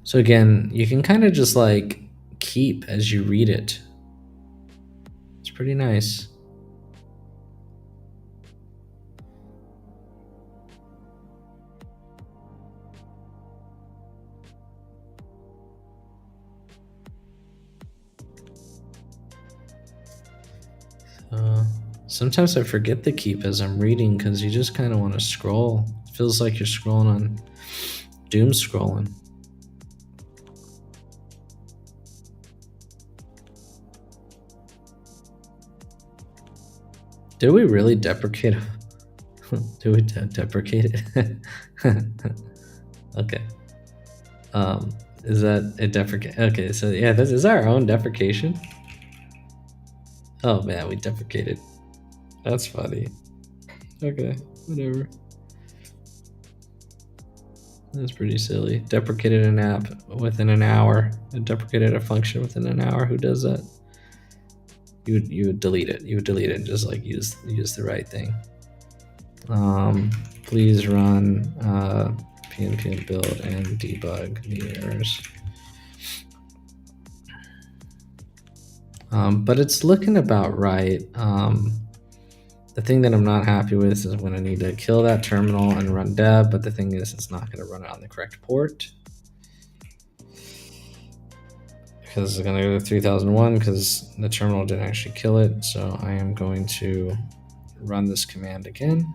So again, you can kind of just like keep as you read it. It's pretty nice. Sometimes I forget to keep as I'm reading because you just kind of want to scroll. It feels like you're scrolling on doom scrolling. Did we really deprecate? Did we deprecate it? Okay. Is that a deprecate? Okay, so yeah, this is our own deprecation. Oh man, we deprecated. That's funny. Okay, whatever. That's pretty silly. Deprecated an app within an hour. It deprecated a function within an hour. Who does that? You would delete it. You would delete it and just like use the right thing. Please run pnpm build and debug the errors. But it's looking about right. The thing that I'm not happy with is I'm going to need to kill that terminal and run deb, but the thing is it's not going to run it on the correct port. Because it's going to go to 3001 because the terminal didn't actually kill it. So I am going to run this command again.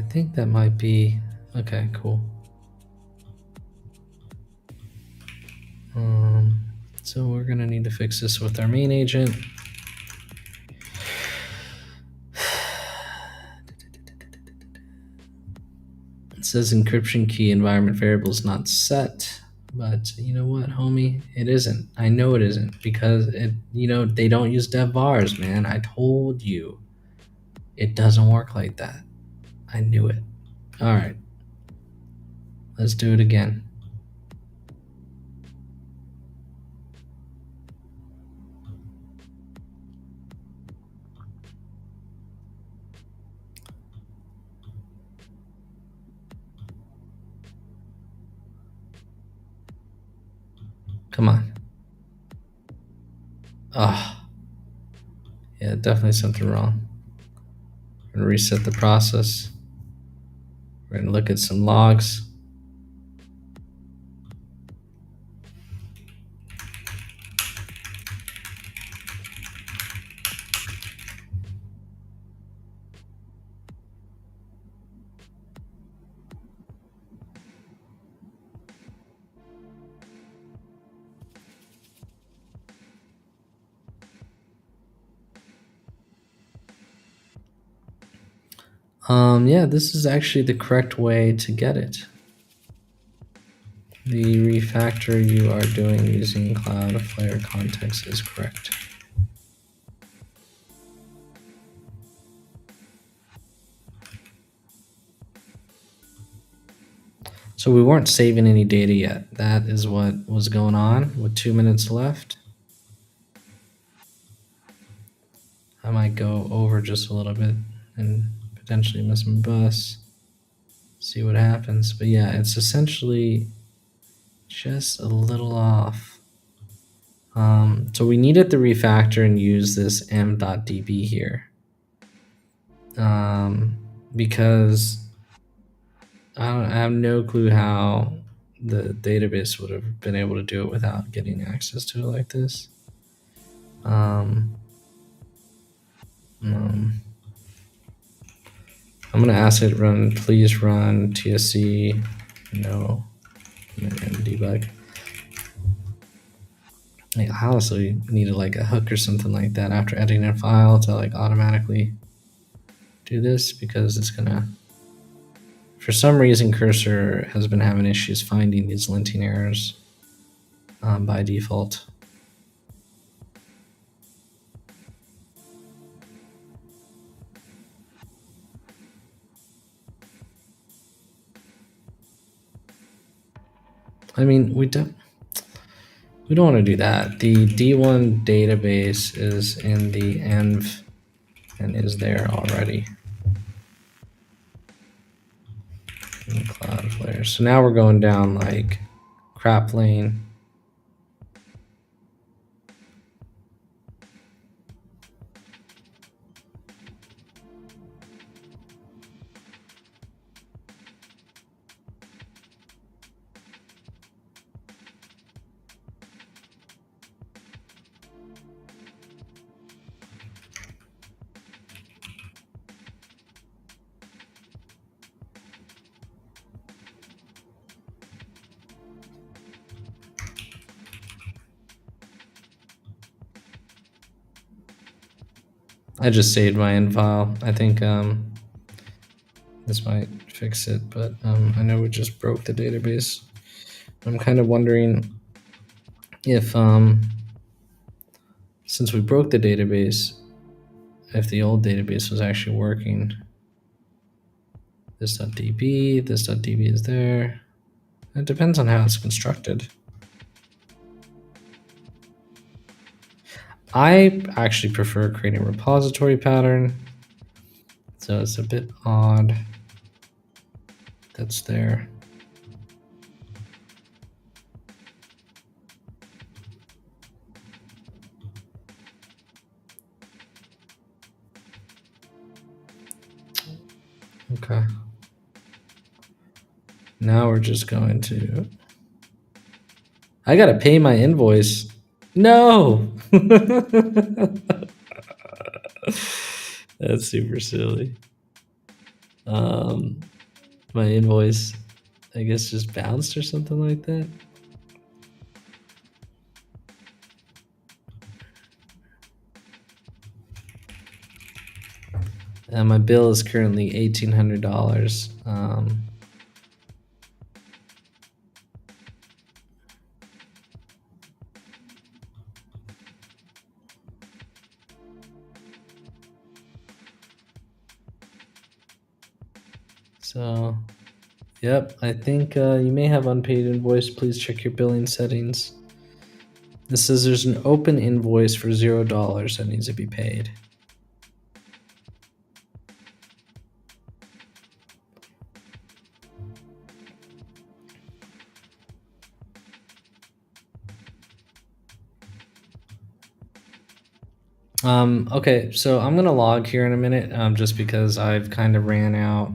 think that might be okay. Cool. So we're gonna need to fix this with our main agent. It says encryption key environment variable is not set, but you know what, homie? It isn't. I know it isn't because they don't use dev vars, man. I told you. It doesn't work like that. I knew it. All right. Let's do it again. Come on. Ah. Yeah, definitely something wrong. We're gonna reset the process. We're gonna look at some logs. Yeah, this is actually the correct way to get it. The refactor you are doing using Cloudflare context is correct. So we weren't saving any data yet. That is what was going on with 2 minutes left. I might go over just a little bit and potentially miss my bus. See what happens. But yeah, it's essentially just a little off. So we needed to refactor and use this m.db here. Because I have no clue how the database would have been able to do it without getting access to it like this. I'm gonna ask it run, please run tsc no and debug. I honestly needed like a hook or something like that after editing a file to like automatically do this, because it's gonna, for some reason, Cursor has been having issues finding these linting errors by default. I mean, we don't want to do that. The D1 database is in the env and is there already in Cloudflare. So now we're going down like crap lane. I just saved my end file. I think this might fix it, but I know we just broke the database. I'm kind of wondering if, since we broke the database, if the old database was actually working. This.db, this.db is there. It depends on how it's constructed. I actually prefer creating a repository pattern. So it's a bit odd that's there. Okay. Now we're just going to, I gotta pay my invoice. No. That's super silly. um, my invoice, I guess, just bounced or something like that. And my bill is currently $1,800. So, yep, I think you may have unpaid invoice. Please check your billing settings. This says there's an open invoice for $0 that needs to be paid. Okay, so I'm gonna log here in a minute, just because I've kind of ran out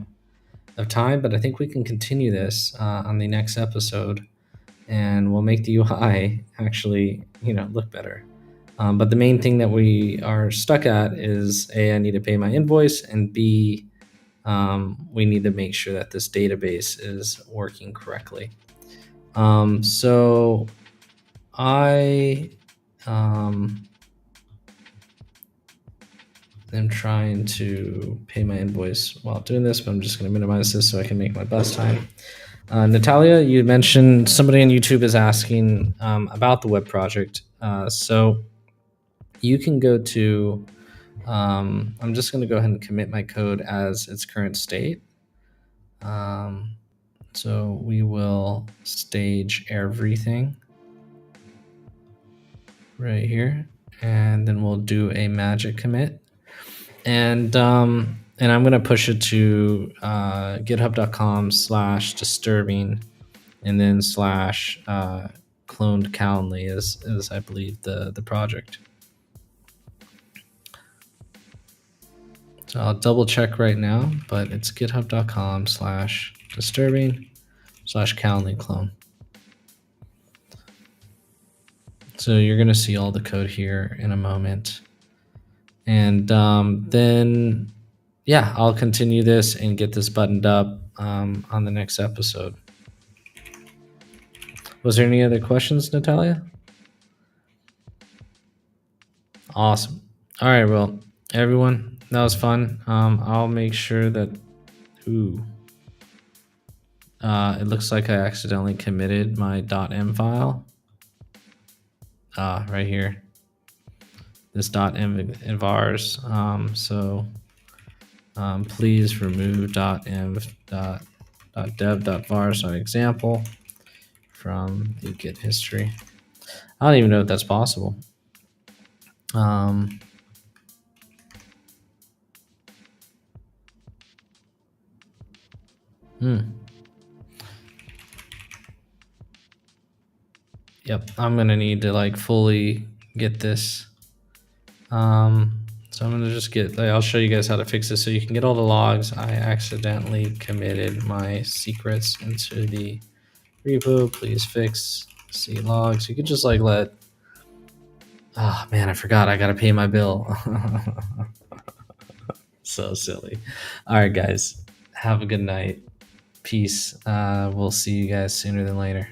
of time, but I think we can continue this on the next episode, and we'll make the UI actually, look better. But the main thing that we are stuck at is A, I need to pay my invoice, and B, we need to make sure that this database is working correctly. So I am trying to pay my invoice while doing this, but I'm just going to minimize this so I can make my bus time. Natalia, you mentioned somebody on YouTube is asking about the web project. So you can go to, I'm just going to go ahead and commit my code as its current state. So we will stage everything right here, and then we'll do a magic commit. And I'm going to push it to github.com/disturbing, and then /cloned Calendly is I believe the project. So I'll double check right now, but it's github.com/disturbing/Calendly clone. So you're going to see all the code here in a moment. And then, yeah, I'll continue this and get this buttoned up on the next episode. Was there any other questions, Natalia? Awesome. All right, well, everyone, that was fun. I'll make sure that, it looks like I accidentally committed my .m file. Right here. This .m vars. So please remove .m.dev.vars.example from the Git history. I don't even know if that's possible. Yep, I'm gonna need to fully get this. So I'm gonna just I'll show you guys how to fix this so you can get all the logs. I accidentally committed my secrets into the repo. Please fix C logs. You could just let. Oh man, I forgot. I gotta pay my bill. So silly. All right, guys. Have a good night. Peace. We'll see you guys sooner than later.